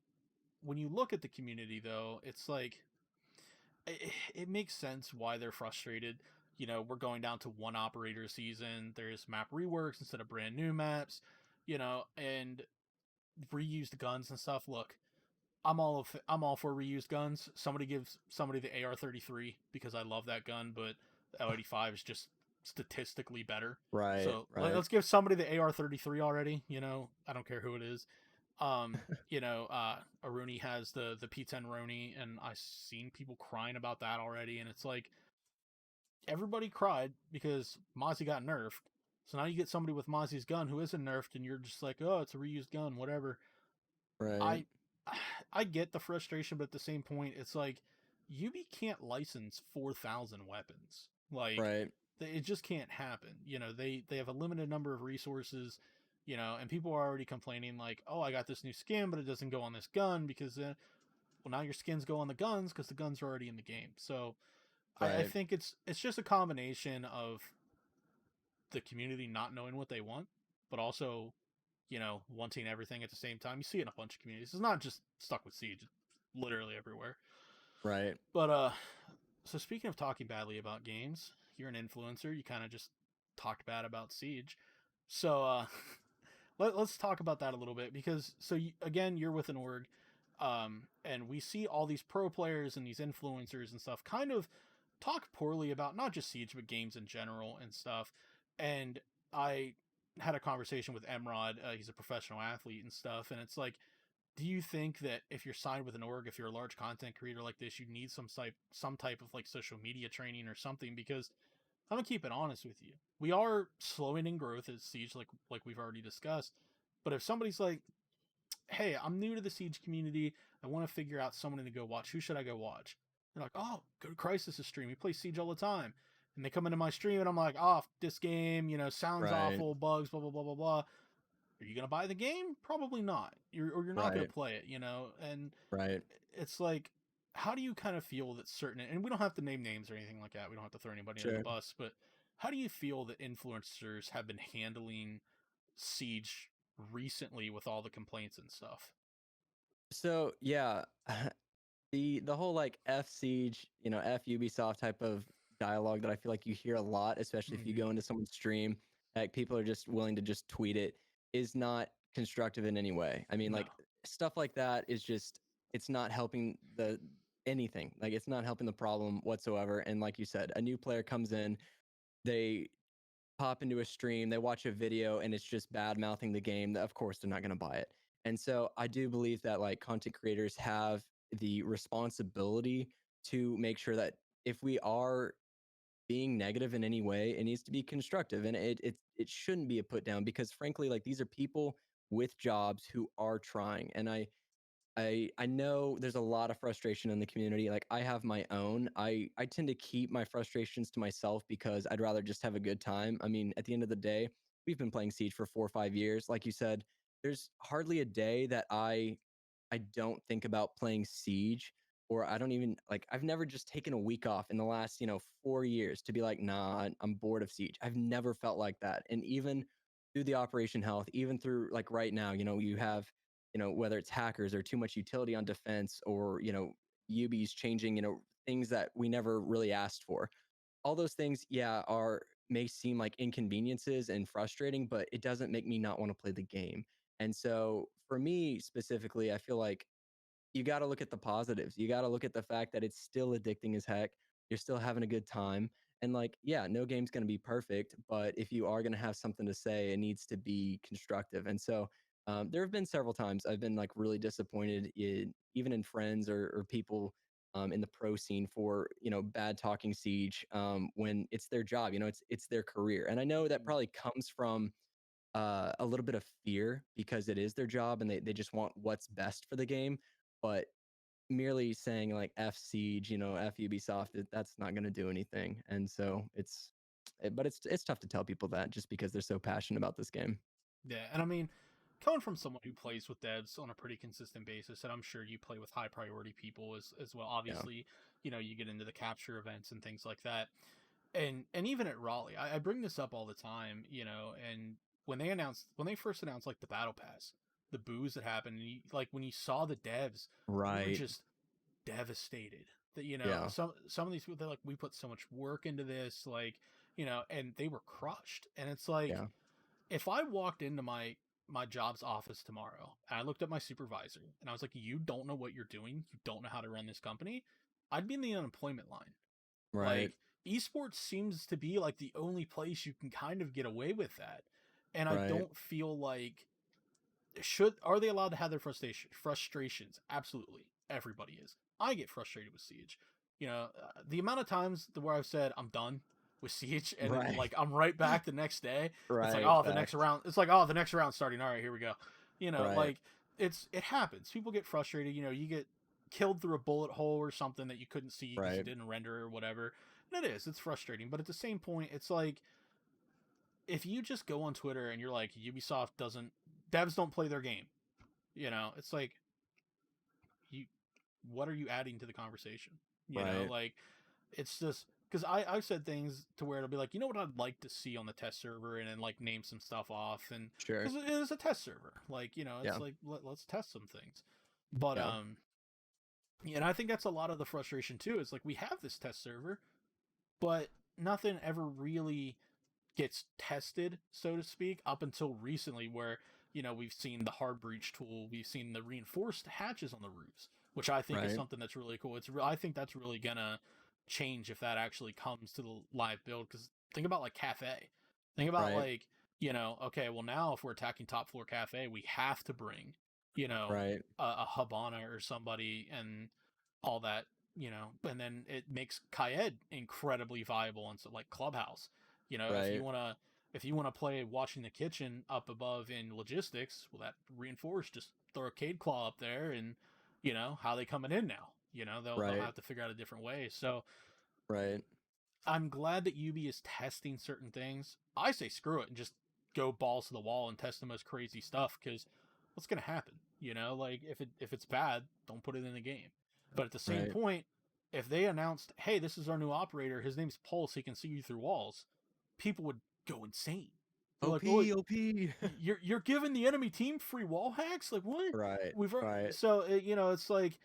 when you look at the community though, it's like it makes sense why they're frustrated. We're going down to one operator season. There's map reworks instead of brand new maps. And reused guns and stuff. Look, I'm all for reused guns. Somebody gives somebody the AR-33 because I love that gun, but L85 is just statistically better. Right. So Right. let's give somebody the AR-33 already. I don't care who it is. Aruni has the P10 Roni, and I've seen people crying about that already. And it's like everybody cried because Mozzie got nerfed. So now you get somebody with Mozzie's gun who isn't nerfed, and you're just like, oh, it's a reused gun, whatever. Right. I I get the frustration, but at the same point, it's like Yubi can't license 4,000 weapons. Like Right. it just can't happen. They have a limited number of resources. And people are already complaining like, oh, I got this new skin, but it doesn't go on this gun because well, now your skins go on the guns because the guns are already in the game. So I Right. think it's just a combination of the community not knowing what they want, but also wanting everything at the same time. You see it in a bunch of communities. It's not just stuck with Siege, it's literally everywhere. Right. But so speaking of talking badly about games, you're an influencer. You kind of just talked bad about Siege. So let's talk about that a little bit because again, you're with an org, and we see all these pro players and these influencers and stuff kind of talk poorly about not just Siege but games in general and stuff. And I had a conversation with Emrod. He's a professional athlete and stuff, and it's like, do you think that if you're signed with an org, if you're a large content creator like this, you need some type of like social media training or something? Because I'm gonna keep it honest with you. We are slowing in growth as Siege, like we've already discussed. But if somebody's like, "Hey, I'm new to the Siege community. I want to figure out someone to go watch. Who should I go watch?" They're like, "Oh, go to Crisis' stream. He plays Siege all the time." And they come into my stream, and I'm like, "Oh, this game, sounds Right. awful, bugs, blah blah blah blah blah." Are you gonna buy the game? Probably not. You're not gonna Right. play it, And Right. it's like, how do you kind of feel that certain, and we don't have to name names or anything like that. We don't have to throw anybody under the Sure. bus, but how do you feel that influencers have been handling Siege recently with all the complaints and stuff? So yeah, the whole like F Siege, F Ubisoft type of dialogue that I feel like you hear a lot, especially if you Hmm. go into someone's stream heck, people are just willing to just tweet it, is not constructive in any way. I mean, No. like stuff like that is just, it's not helping the anything. Like it's not helping the problem whatsoever. And like you said, a new player comes in, they pop into a stream, they watch a video, and it's just bad mouthing the game. Of course, they're not going to buy it. And so I do believe that like content creators have the responsibility to make sure that if we are being negative in any way, it needs to be constructive, and it shouldn't be a put down, because frankly, like these are people with jobs who are trying. And I know there's a lot of frustration in the community. Like I have my own. I tend to keep my frustrations to myself because I'd rather just have a good time. I mean, at the end of the day, we've been playing Siege for 4 or 5 years. Like you said, there's hardly a day that I don't think about playing Siege, or I don't even like, I've never just taken a week off in the last, 4 years to be like, "Nah, I'm bored of Siege." I've never felt like that. And even through the Operation Health, even through like right now, you have, whether it's hackers or too much utility on defense, or, UBs changing, things that we never really asked for. All those things, yeah, are may seem like inconveniences and frustrating, but it doesn't make me not want to play the game. And so for me specifically, I feel like you got to look at the positives. You got to look at the fact that it's still addicting as heck. You're still having a good time. And like, yeah, no game's going to be perfect, but if you are going to have something to say, it needs to be constructive. And so there have been several times I've been like really disappointed in, even in friends or people in the pro scene for, bad talking Siege when it's their job, it's their career. And I know that probably comes from a little bit of fear because it is their job and they just want what's best for the game. But merely saying like F Siege, F Ubisoft, that's not going to do anything. And so but it's tough to tell people that just because they're so passionate about this game. Yeah, and I mean, coming from someone who plays with devs on a pretty consistent basis, and I'm sure you play with high priority people as well. Yeah. Obviously, you get into the capture events and things like that, and even at Raleigh, I bring this up all the time, and when they first announced like the battle pass, the boos that happened, and like when you saw the devs, you were Right. just devastated that Yeah. some of these people, they're like, we put so much work into this, like, and they were crushed. And it's like, Yeah. if I walked into my job's office tomorrow and I looked at my supervisor and I was like, you don't know what you're doing, you don't know how to run this company, I'd be in the unemployment line. Right. Like, esports seems to be like the only place you can kind of get away with that. And I Right. don't feel like, are they allowed to have their frustrations? Absolutely, everybody is. I get frustrated with Siege. The amount of times where I've said I'm done with Siege, and then Right. like I'm right back the next day. It's like, Right. oh, the next Facts. round. It's like, oh, the next round's starting. All right, here we go. Right. Like, it happens. People get frustrated. You get killed through a bullet hole or something that you couldn't see because it Right. didn't render or whatever. And it's frustrating. But at the same point, it's like, if you just go on Twitter and you're like, Ubisoft doesn't, devs don't play their game, it's like, you, what are you adding to the conversation? Right. Like, it's just because I've said things to where it'll be like, what I'd like to see on the test server, and then like name some stuff off, and Sure. because it is a test server, like, it's Yeah. like, let's test some things. But Yeah. yeah, and I think that's a lot of the frustration too. It's like, we have this test server, but nothing ever really gets tested, so to speak, up until recently, where we've seen the hard breach tool, we've seen the reinforced hatches on the roofs, which I think is Right. something that's really cool. I think that's really gonna change if that actually comes to the live build. Because think about like cafe, think about Right. like, okay, well, now if we're attacking top floor cafe, we have to bring Right. a Habana or somebody and all that, and then it makes Kaed incredibly viable and so like Clubhouse. If you Right. want to play watching the kitchen up above in logistics, well, that reinforced, just throw a Cade Claw up there, and how they coming in now. They'll Right. have to figure out a different way. So Right. I'm glad that Ubi is testing certain things. I say screw it and just go balls to the wall and test the most crazy stuff, because what's gonna happen? Like, if it's bad, don't put it in the game. But at the same Right. point, if they announced, hey, this is our new operator, his name's Pulse, he can see you through walls, people would go insane. They're like, oh, OP. OP. you're giving the enemy team free wall hacks? Like, what? Right. Right. So it's like,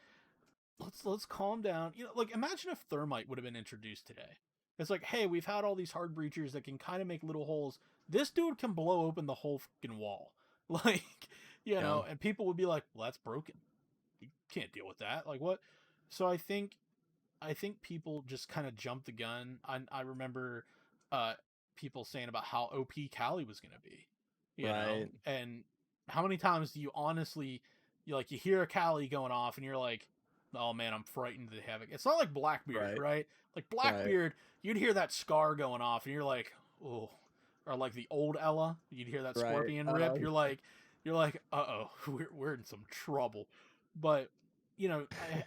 let's calm down. Like, imagine if Thermite would have been introduced today. It's like, hey, we've had all these hard breachers that can kind of make little holes. this dude can blow open the whole fucking wall. Like, Yeah. and people would be like, well, that's broken. You can't deal with that. Like, what? So I think people just kind of jumped the gun. I remember uh, people saying about how OP Callie was going to be, Right. and how many times do you honestly, you hear a Callie going off and you're like, oh man, I'm frightened to havoc. It's not like Blackbeard, Right. right? Like Right. Blackbeard, you'd hear that Scar going off and you're like, oh, or like the old Ella, you'd hear that Right. Scorpion rip. You're like, uh oh, we're in some trouble. But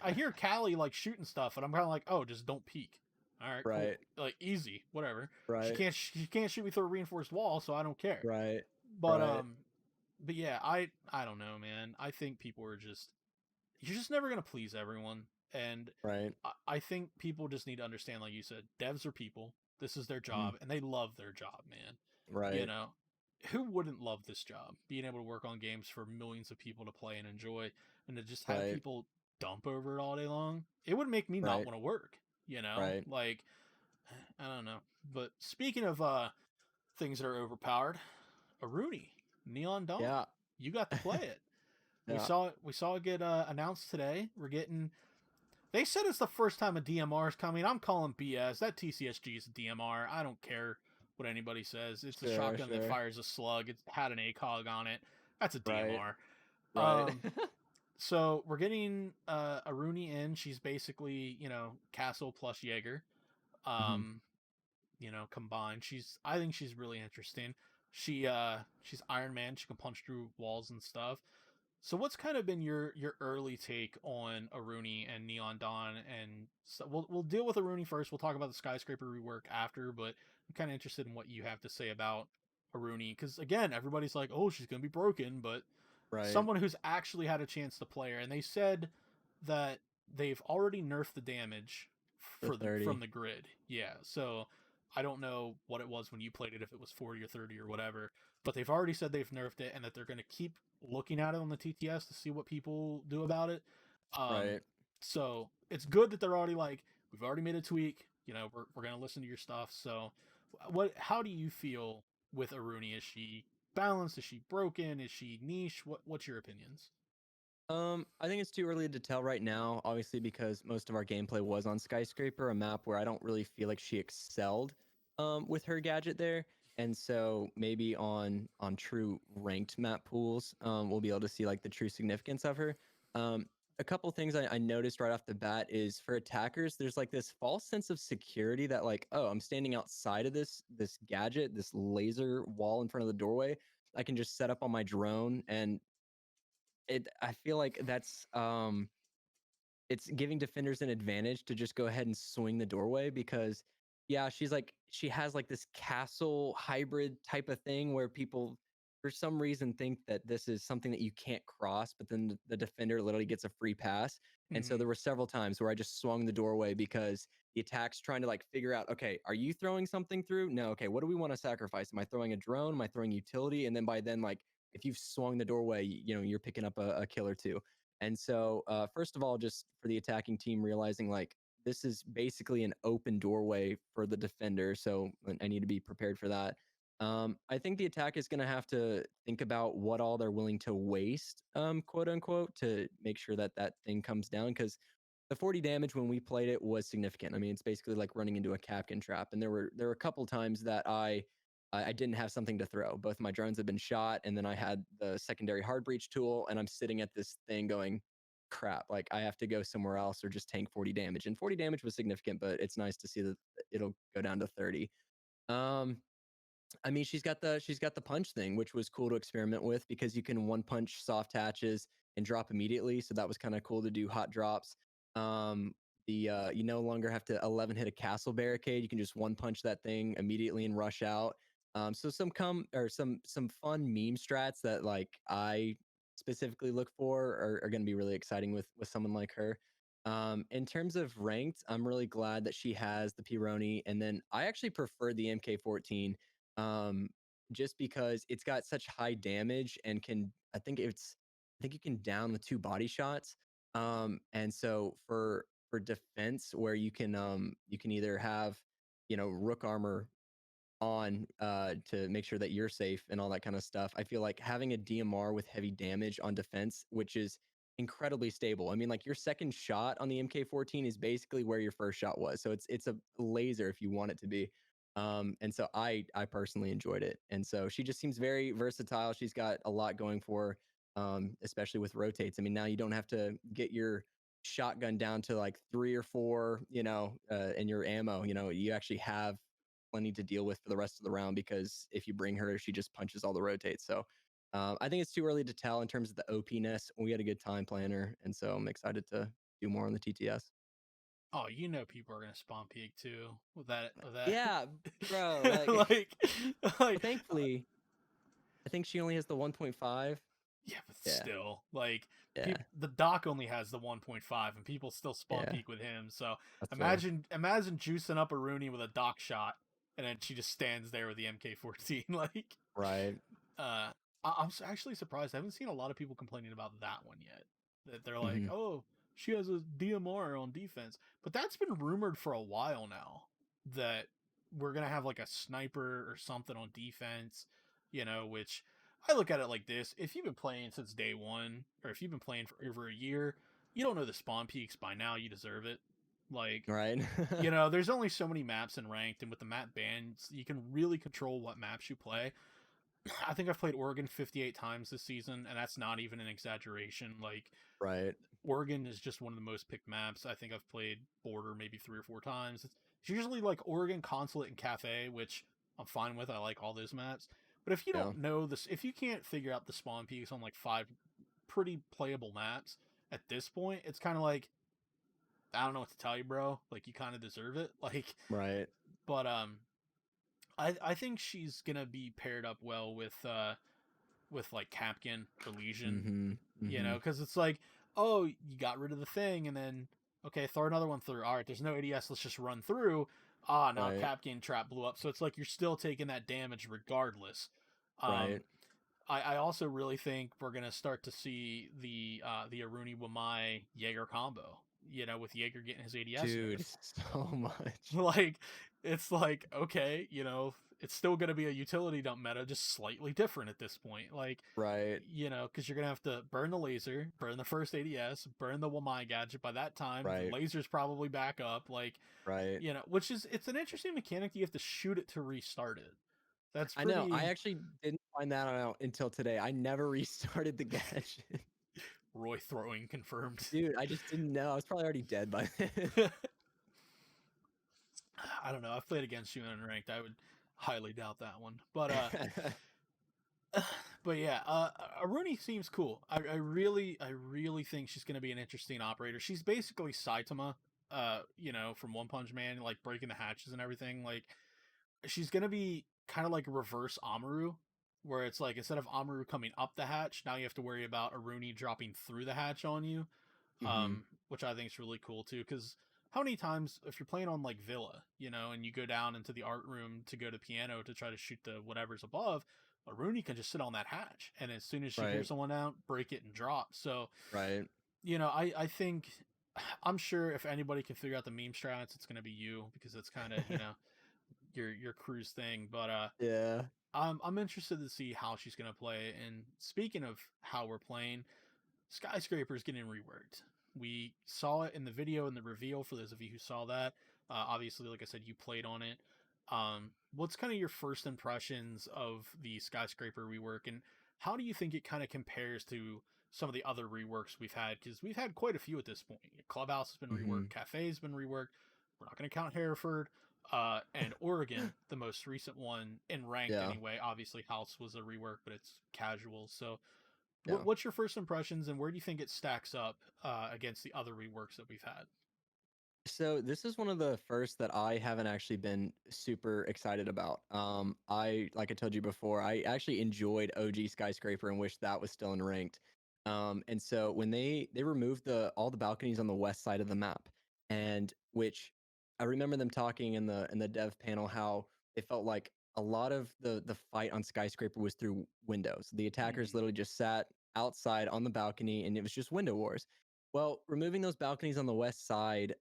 I hear Callie like shooting stuff, and I'm kind of like, oh, just don't peek. All right, cool, Right. like easy, whatever. She Right. can't she can't shoot me through a reinforced wall, so I don't care. Right. But Right. um, but yeah, I don't know, man. I think people are just you're just never gonna please everyone, and Right. I think people just need to understand, like you said, devs are people. This is their Mhm. job, and they love their job, man. You Right. know, who wouldn't love this job? Being able to work on games for millions of people to play and enjoy, and to just have Right. people dump over it all day long. It would make me not Right. want to work. Right. Like I don't know. But speaking of things that are overpowered, Aruni, Neon Dawn, Yeah. you got to play it. We Yeah. saw it. We saw it get announced today. We're getting. They said it's the first time a DMR is coming. I'm calling BS. That TCSG is a DMR. I don't care what anybody says. It's a Sure. shotgun that Sure. fires a slug. It's had an ACOG on it. That's a Right. DMR. Right. Um, so we're getting Aruni in. She's basically, Castle plus Jaeger. Mhm. Um, combined. I think she's really interesting. She's Iron Man. She can punch through walls and stuff. So what's kind of been your early take on Aruni and Neon Dawn? And so we'll deal with Aruni first. We'll talk about the skyscraper rework after, but I'm kind of interested in what you have to say about Aruni because again, everybody's like, "Oh, she's gonna be broken," but Right. someone who's actually had a chance to play her, and they said that they've already nerfed the damage The 30. from the grid. Yeah, so I don't know what it was when you played it, if it was 40 or 30 or whatever, but they've already said they've nerfed it and that they're going to keep looking at it on the TTS to see what people do about it. Um, Right. so it's good that they're already like, we've already made a tweak. We're going to listen to your stuff. So, how do you feel with Aruni? Is she balanced? Is she broken? Is she niche? What's your opinions? I think it's too early to tell right now, obviously, because most of our gameplay was on Skyscraper, a map where I don't really feel like she excelled with her gadget there. And so maybe on true ranked map pools, we'll be able to see like the true significance of her. A couple things I noticed right off the bat is for attackers, there's like this false sense of security that like, oh, I'm standing outside of this gadget, this laser wall in front of the doorway. I can just set up on my drone and I feel like that's it's giving defenders an advantage to just go ahead and swing the doorway because yeah, she has like this castle hybrid type of thing where people for some reason think that this is something that you can't cross, but then the defender literally gets a free pass. And so Mm-hmm. there were several times where I just swung the doorway because the attack's trying to like figure out, okay, are you throwing something through? No, okay, what do we want to sacrifice? Am I throwing a drone? Am I throwing utility? And then by then, like if you've swung the doorway, you're picking up a kill or two. And so, first of all, just for the attacking team realizing like this is basically an open doorway for the defender, so I need to be prepared for that. I think the attack is going to have to think about what all they're willing to waste, quote unquote, to make sure that that thing comes down. Because the 40 damage when we played it was significant. I mean, it's basically like running into a Capcan trap. And there were a couple times that I didn't have something to throw. Both my drones had been shot, and then I had the secondary hard breach tool, and I'm sitting at this thing going, crap, like I have to go somewhere else or just tank 40 damage. And 40 damage was significant, but it's nice to see that it'll go down to 30. Um, I mean, she's got the punch thing, which was cool to experiment with because you can one punch soft hatches and drop immediately. So that was kind of cool to do hot drops. Um, the You no longer have to 11 hit a castle barricade. You can just one punch that thing immediately and rush out. So some fun meme strats that like I specifically look for are going to be really exciting with someone like her. In terms of ranked, I'm really glad that she has the Pironi, and then I actually prefer the MK14 um, just because it's got such high damage and I think you can down with two body shots. And so for defense, where you can either have rook armor on to make sure that you're safe and all that kind of stuff. I feel like having a DMR with heavy damage on defense, which is incredibly stable. I mean, like your second shot on the MK14 is basically where your first shot was. So it's a laser if you want it to be. And so I personally enjoyed it. And so she just seems very versatile. She's got a lot going for her, especially with rotates. I mean, now you don't have to get your shotgun down to like 3 or 4, and your ammo, you actually have plenty to deal with for the rest of the round because if you bring her, she just punches all the rotates. So I think it's too early to tell in terms of the OP-ness. We had a good time playing her, and so I'm excited to do more on the TTS. Oh, you know people are gonna spawn peek too with that. With that, Yeah, bro. Like, like, well, like, thankfully, I think she only has the 1.5. yeah, but Yeah, still, like, yeah, the doc only has the 1.5, and people still spawn yeah. peek with him. So That's fair. imagine juicing up a Rooney with a doc shot, and then she just stands there with the MK14. Like, Right. uh, I'm actually surprised. I haven't seen a lot of people complaining about that one yet. That they're like, Hmm. oh, she has a DMR on defense, but that's been rumored for a while now that we're gonna have like a sniper or something on defense. Which I look at it like this: if you've been playing since day one, or if you've been playing for over a year, you don't know the spawn peaks by now. You deserve it. Like, Right. there's only so many maps in ranked, and with the map bans, you can really control what maps you play. I think I've played Oregon 58 times this season, and that's not even an exaggeration. Like, Right. Oregon is just one of the most picked maps. I think I've played Border maybe 3 or 4 times. It's usually like Oregon, Consulate, and Cafe, which I'm fine with. I like all those maps. But if you Yeah. don't know this, if you can't figure out the spawn peaks on like 5 pretty playable maps at this point, it's kind of like, I don't know what to tell you, bro. Like, you kind of deserve it. Like, Right. but I think she's gonna be paired up well with like Capkin or Legion, Hmm. Hmm. because it's like, oh, you got rid of the thing, and then okay, throw another one through. All right, there's no ADS, let's just run through. Ah, now Right. Capkin trap blew up, so it's like you're still taking that damage regardless. Um, Right. I also really think we're gonna start to see the Aruni Wamai Jaeger combo. With Jaeger getting his ADS Dude, nerf. so much. Like, it's like, okay, it's still going to be a utility dump meta, just slightly different at this point. Like, Right. because you're going to have to burn the laser, burn the first ADS, burn the Wamai gadget. By that time, the Right. laser's probably back up. Like, Right. which is, it's an interesting mechanic. You have to shoot it to restart it. That's I know. I pretty. actually didn't find that out until today. I never restarted the gadget. Roy throwing confirmed. Dude, I just didn't know. I was probably already dead by then. I don't know. I've played against you in ranked. I would highly doubt that one. But but yeah, Aruni seems cool. I really think she's going to be an interesting operator. She's basically Saitama, from One Punch Man, like breaking the hatches and everything. Like, she's going to be kind of like reverse Amaru, where it's like instead of Amaru coming up the hatch, now you have to worry about Aruni dropping through the hatch on you, Hmm. which I think is really cool too. Because how many times, if you're playing on like Villa, and you go down into the art room to go to piano to try to shoot the whatever's above, a Rooney can just sit on that hatch, and as soon as she Right. hears someone out, break it and drop. So, Right. I think, I'm sure if anybody can figure out the meme strats, it's gonna be you, because it's kind of your crew's thing. But Yeah. I'm interested to see how she's gonna play. And speaking of how we're playing, Skyscraper's getting reworked. We saw it in the video in the reveal. For those of you who saw that, obviously, like I said, you played on it. What's kind of your first impressions of the Skyscraper rework, and how do you think it kind of compares to some of the other reworks we've had? Because we've had quite a few at this point. Clubhouse has been Hmm. reworked, Cafe's been reworked. We're not going to count Hereford. And Oregon, the most recent one in ranked Yeah. anyway. Obviously, House was a rework, but it's casual. So, Yeah. what's your first impressions, and where do you think it stacks up against the other reworks that we've had? So this is one of the first that I haven't actually been super excited about. I like I told you before, I actually enjoyed OG Skyscraper and wish that was still in ranked. And so when they removed the all the balconies on the west side of the map, and which I remember them talking in the dev panel how it felt like a lot of the fight on Skyscraper was through windows. The attackers Mm-hmm. literally just sat outside on the balcony and it was just window wars. Well, removing those balconies on the west side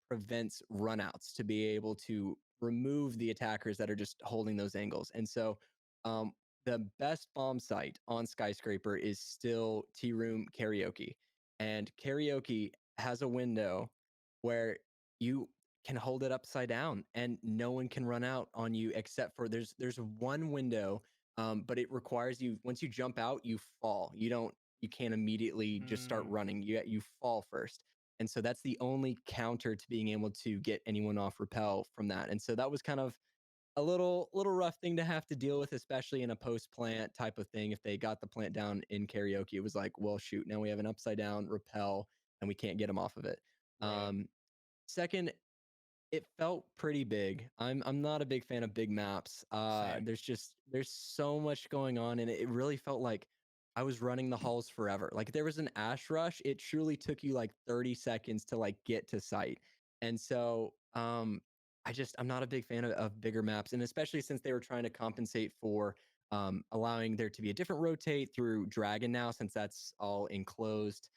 prevents runouts to be able to remove the attackers that are just holding those angles. And so um, the best bomb site on Skyscraper is still Tea Room Karaoke. And karaoke has a window where you can hold it upside down and no one can run out on you except for there's one window, but it requires you, once you jump out, you fall. You can't immediately just start Mm, running. You fall first. And so that's the only counter to being able to get anyone off rappel from that. And so that was kind of a little rough thing to have to deal with, especially in a post plant type of thing. If they got the plant down in karaoke, it was like, well, shoot, now we have an upside down rappel and we can't get them off of it. right. Second, it felt pretty big. I'm not a big fan of big maps. Same. There's so much going on, and it really felt like I was running the halls forever. Like there was an ash rush, it truly took you like 30 seconds to like get to site. And so I'm not a big fan of bigger maps, and especially since they were trying to compensate for allowing there to be a different rotate through Dragon now, since that's all enclosed.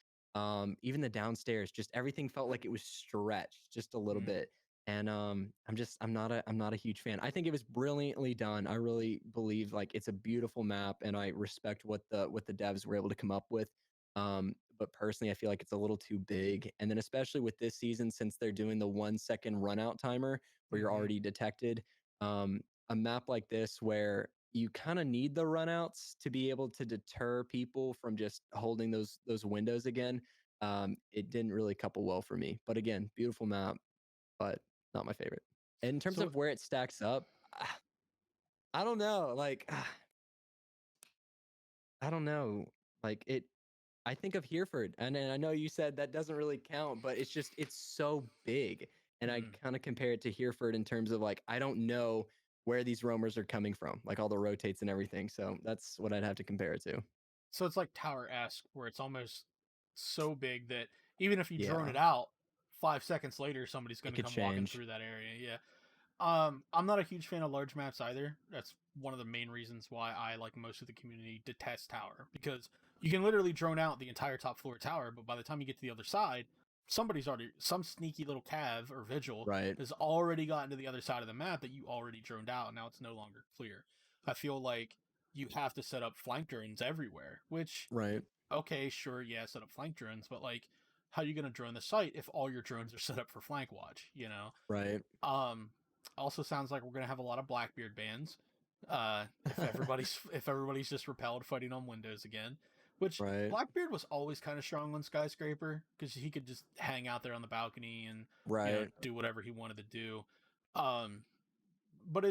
Even the downstairs, just everything felt like it was stretched just a little Mm, bit. And I'm not a huge fan. I think it was brilliantly done. I really believe like it's a beautiful map, and I respect what the devs were able to come up with. But personally, I feel like it's a little too big. And then especially with this season, since they're doing the 1 second run out timer where you're hmm already detected, a map like this where you kind of need the runouts to be able to deter people from just holding those windows again. It didn't really couple well for me. But again, beautiful map, but not my favorite. In terms So of where it stacks up, I don't know. Like, I don't know. Like it. I think of Hereford, and then I know you said that doesn't really count, but it's so big, and I mm. kind of compare it to Hereford in terms of like I don't know where these roamers are coming from, like all the rotates and everything. So that's what I'd have to compare it to. So it's like Tower-esque, where it's almost so big that even if you drone Yeah, it out, 5 seconds later somebody's going it to could come walking change. through that area. Yeah. I'm not a huge fan of large maps either. That's one of the main reasons why I, like most of the community, detest Tower, because you can literally drone out the entire top floor tower, but by the time you get to the other side, some sneaky little cav or vigil Right, has already gotten to the other side of the map that you already droned out, and now it's no longer clear. I feel like you have to set up flank drones everywhere, which, right, okay, sure, yeah, set up flank drones, but like, how are you going to drone the site if all your drones are set up for flank watch, you know? right, Um, Also sounds like we're gonna have a lot of Blackbeard bans. If everybody's just repelled fighting on Windows again, which right, Blackbeard was always kind of strong on Skyscraper because he could just hang out there on the balcony and right. do whatever he wanted to do. Um, but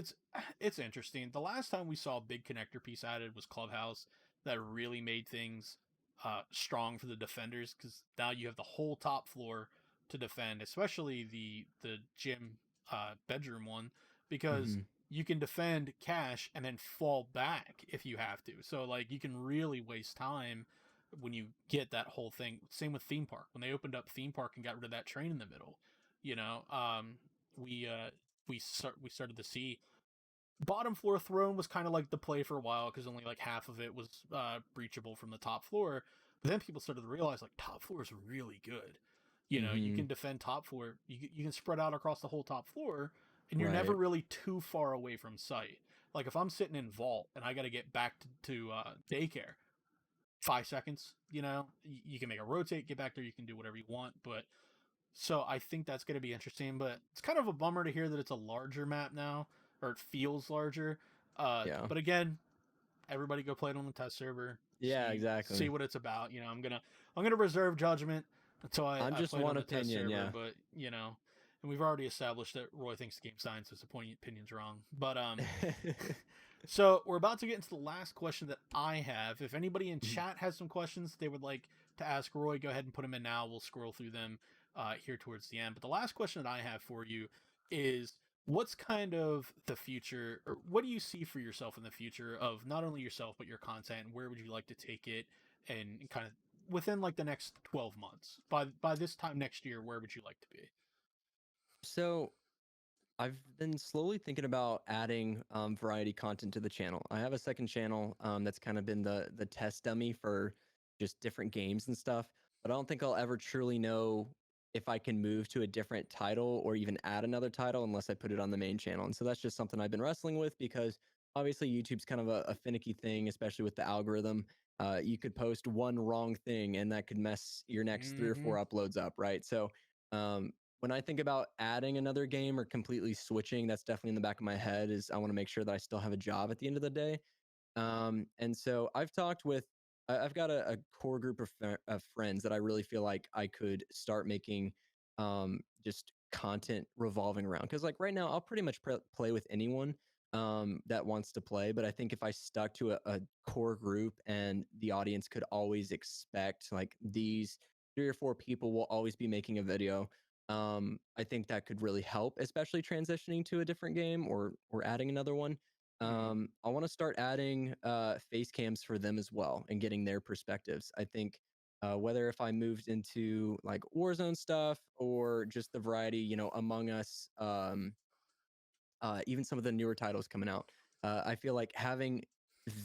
it's interesting. The last time we saw a big connector piece added was Clubhouse that really made things strong for the defenders because now you have the whole top floor to defend, especially the gym bedroom one, because Hmm. you can defend cash and then fall back if you have to. So like you can really waste time when you get that whole thing. Same with theme park when they opened up theme park and got rid of that train in the middle. You know, we we started to see bottom floor throne was kind of like the play for a while because only like half of it was breachable from the top floor. But then people started to realize like top floor is really good. You know, you Hmm. can defend top floor. You can spread out across the whole top floor, and you're never Right, really too far away from sight. Like if I'm sitting in vault and I got to get back to daycare, 5 seconds. You know, you can make a rotate, get back there. You can do whatever you want, but so I think that's going to be interesting, but it's kind of a bummer to hear that it's a larger map now, or it feels larger. yeah, But again, everybody go play it on the test server, yeah, see exactly. what it's about. I'm gonna reserve judgment until I'm I just play it on one the test opinion. server. Yeah. But and we've already established that Roy thinks the game science is opinion's wrong. But so we're about to get into the last question that I have. If anybody in Mhm. chat has some questions they would like to ask Roy, go ahead and put them in now. We'll scroll through them here towards the end. But the last question that I have for you is what's kind of the future, or what do you see for yourself in the future of not only yourself, but your content? Where would you like to take it and kind of within like the next 12 months? By this time next year, where would you like to be? So I've been slowly thinking about adding variety content to the channel. I have a second channel that's kind of been the test dummy for just different games and stuff. But I don't think I'll ever truly know if I can move to a different title or even add another title unless I put it on the main channel. And so that's just something I've been wrestling with because obviously YouTube's kind of a finicky thing, especially with the algorithm. You could post one wrong thing and that could mess your next 3 or 4 uploads up, right? So when I think about adding another game or completely switching, that's definitely in the back of my head is I want to make sure that I still have a job at the end of the day. And so I've talked with, I've got a core group of friends that I really feel like I could start making just content revolving around. Because like right now, I'll pretty much play with anyone that wants to play. But I think if I stuck to a core group and the audience could always expect like these 3 or 4 people will always be making a video. I think that could really help, especially transitioning to a different game or adding another one. I want to start adding face cams for them as well and getting their perspectives. I think whether if I moved into like Warzone stuff or just the variety, Among Us, even some of the newer titles coming out, I feel like having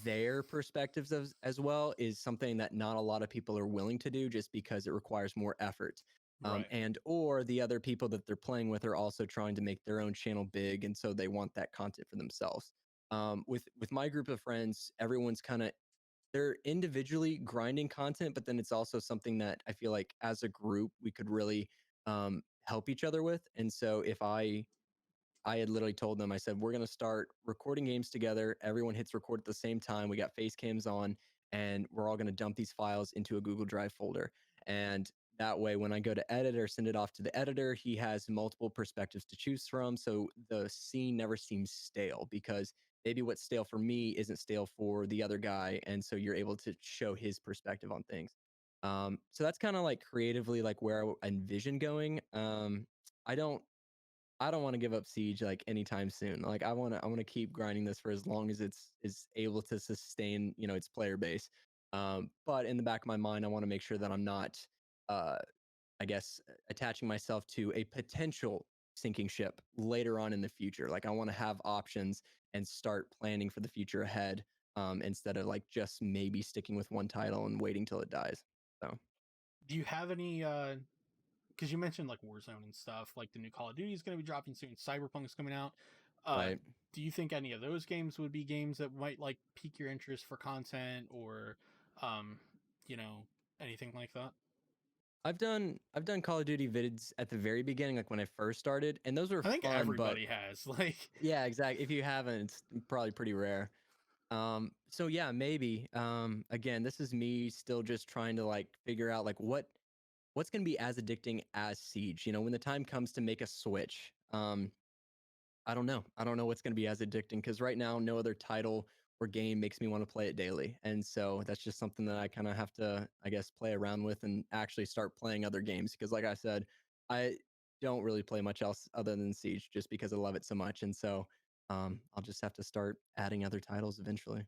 their perspectives as well is something that not a lot of people are willing to do just because it requires more effort. Right. And or the other people that they're playing with are also trying to make their own channel big, and so they want that content for themselves. With my group of friends, everyone's kind of they're individually grinding content, but then it's also something that I feel like as a group we could really help each other with. And so if I had literally told them, I said, we're going to start recording games together. Everyone hits record at the same time. We got face cams on, and we're all going to dump these files into a Google Drive folder. And that way, when I go to edit or send it off to the editor, he has multiple perspectives to choose from. So the scene never seems stale because maybe what's stale for me isn't stale for the other guy. And so you're able to show his perspective on things. So that's kind of like creatively like where I envision going. I don't I don't want to give up Siege like anytime soon. Like I want to keep grinding this for as long as it's is able to sustain, its player base. But in the back of my mind, I want to make sure that I'm not uh I guess attaching myself to a potential sinking ship later on in the future. Like I want to have options and start planning for the future ahead instead of like just maybe sticking with one title and waiting till it dies. So, Do you have any because you mentioned like Warzone and stuff, like the new Call of Duty is going to be dropping soon, Cyberpunk's coming out. Uh, right. do you think any of those games would be games that might like pique your interest for content or, um, you know, anything like that? I've done Call of Duty vids at the very beginning, like when I first started, and those were I think fun. But everybody has like, yeah, exactly. If you haven't, it's probably pretty rare. So yeah, maybe. Again, this is me still just trying to like figure out like what's gonna be as addicting as Siege. When the time comes to make a switch. I don't know. I don't know what's going to be as addicting because right now, no other title or game makes me want to play it daily. And so that's just something that I kind of have to, I guess, play around with and actually start playing other games. Because, like I said, I don't really play much else other than Siege just because I love it so much. And so I'll just have to start adding other titles eventually.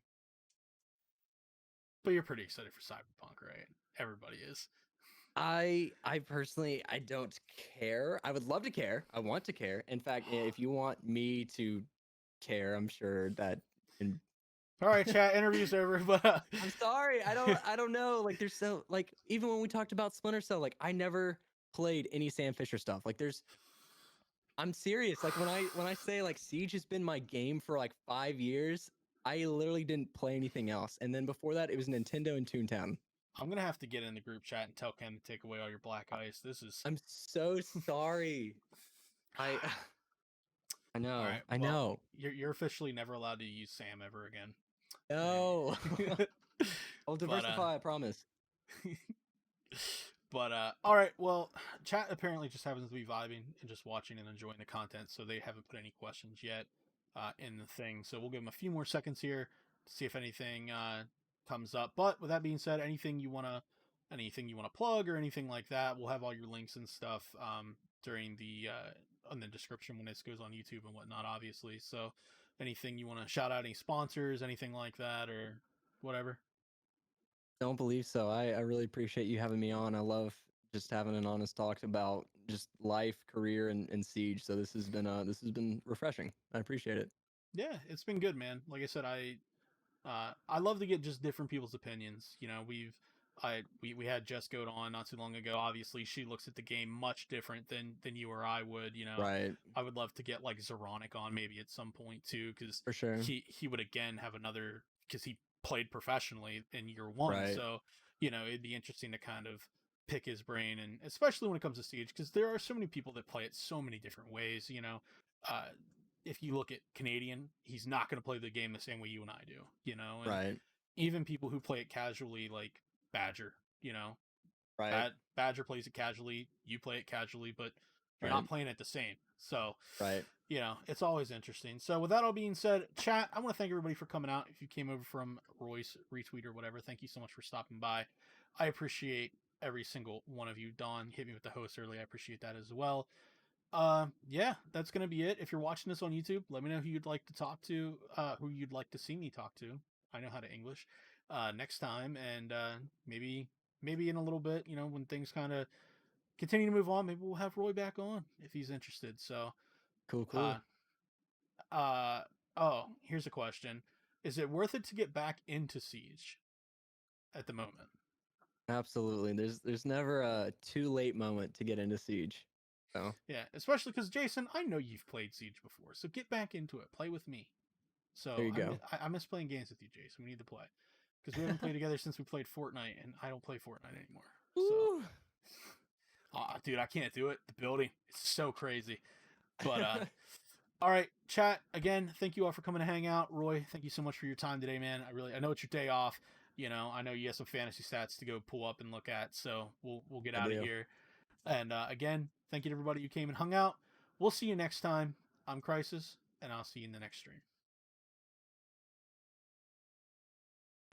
but you're pretty excited for Cyberpunk, right? Everybody is. I personally I don't care. I would love to care. I want to care. In fact, if you want me to care, I'm sure that in All right, chat. Interview's over, but I'm sorry. I don't know. Like there's so like even when we talked about Splinter Cell, like I never played any Sam Fisher stuff. Like there's I'm serious. Like when I say like Siege has been my game for like 5 years, I literally didn't play anything else. And then before that, it was Nintendo and Toontown. I'm gonna have to get in the group chat and tell Ken to take away all your black ice. This is I'm so sorry. I I all know. right. I Well, know. you're officially never allowed to use Sam ever again. No. I'll but diversify, I promise. but all right. Well, chat apparently just happens to be vibing and just watching and enjoying the content, so they haven't put any questions yet in the thing. So we'll give them a few more seconds here to see if anything comes up. But with that being said, anything you wanna plug or anything like that, we'll have all your links and stuff during the on the description when this goes on YouTube and whatnot, obviously. So anything you want to shout out, any sponsors, anything like that, or whatever. Don't believe so. I really appreciate you having me on. I love just having an honest talk about just life, career, and Siege. So this has been refreshing. I appreciate it. Yeah, it's been good, man. Like I said, I love to get just different people's opinions. You know, we've We had Jess Goat on not too long ago. Obviously, she looks at the game much different than you or I would. You know, Right. I would love to get like Zoronic on maybe at some point too, because For sure. he would again have another, because he played professionally in year one. Right. So you know, it'd be interesting to kind of pick his brain, and especially when it comes to Siege, because there are so many people that play it so many different ways. You know, uh, if you look at Canadian, he's not going to play the game the same way you and I do. You know, and Right. even people who play it casually, like Badger, you know, Right. Badger plays it casually, you play it casually, but you're Right. not playing it the same. So, Right. you know, it's always interesting. So, with that all being said, chat, I want to thank everybody for coming out. If you came over from Roy's retweet or whatever, thank you so much for stopping by. I appreciate every single one of you. Don hit me with the host early. I appreciate that as well. Yeah, that's gonna be it. If you're watching this on YouTube, let me know who you'd like to talk to, who you'd like to see me talk to. I know how to English. Next time, and maybe in a little bit, you know, when things kind of continue to move on, maybe we'll have Roy back on if he's interested. So, Cool. uh, Cool. oh, here's a question: is it worth it to get back into Siege at the moment? Absolutely. There's never a too late moment to get into Siege. So Yeah, especially because Jason, I know you've played Siege before, so get back into it. Play with me. there So you go. I miss playing games with you, Jason. We need to play because we haven't played together since we played Fortnite, and I don't play Fortnite anymore. So, Woo! dude, I can't do it. The building, it's so crazy. But all right, chat again. Thank you all for coming to hang out. Roy, thank you so much for your time today, man. I know it's your day off. You know, I know you have some fantasy stats to go pull up and look at. So we'll get I out of do. here. And again, thank you to everybody who came and hung out. We'll see you next time. I'm Crisis, and I'll see you in the next stream.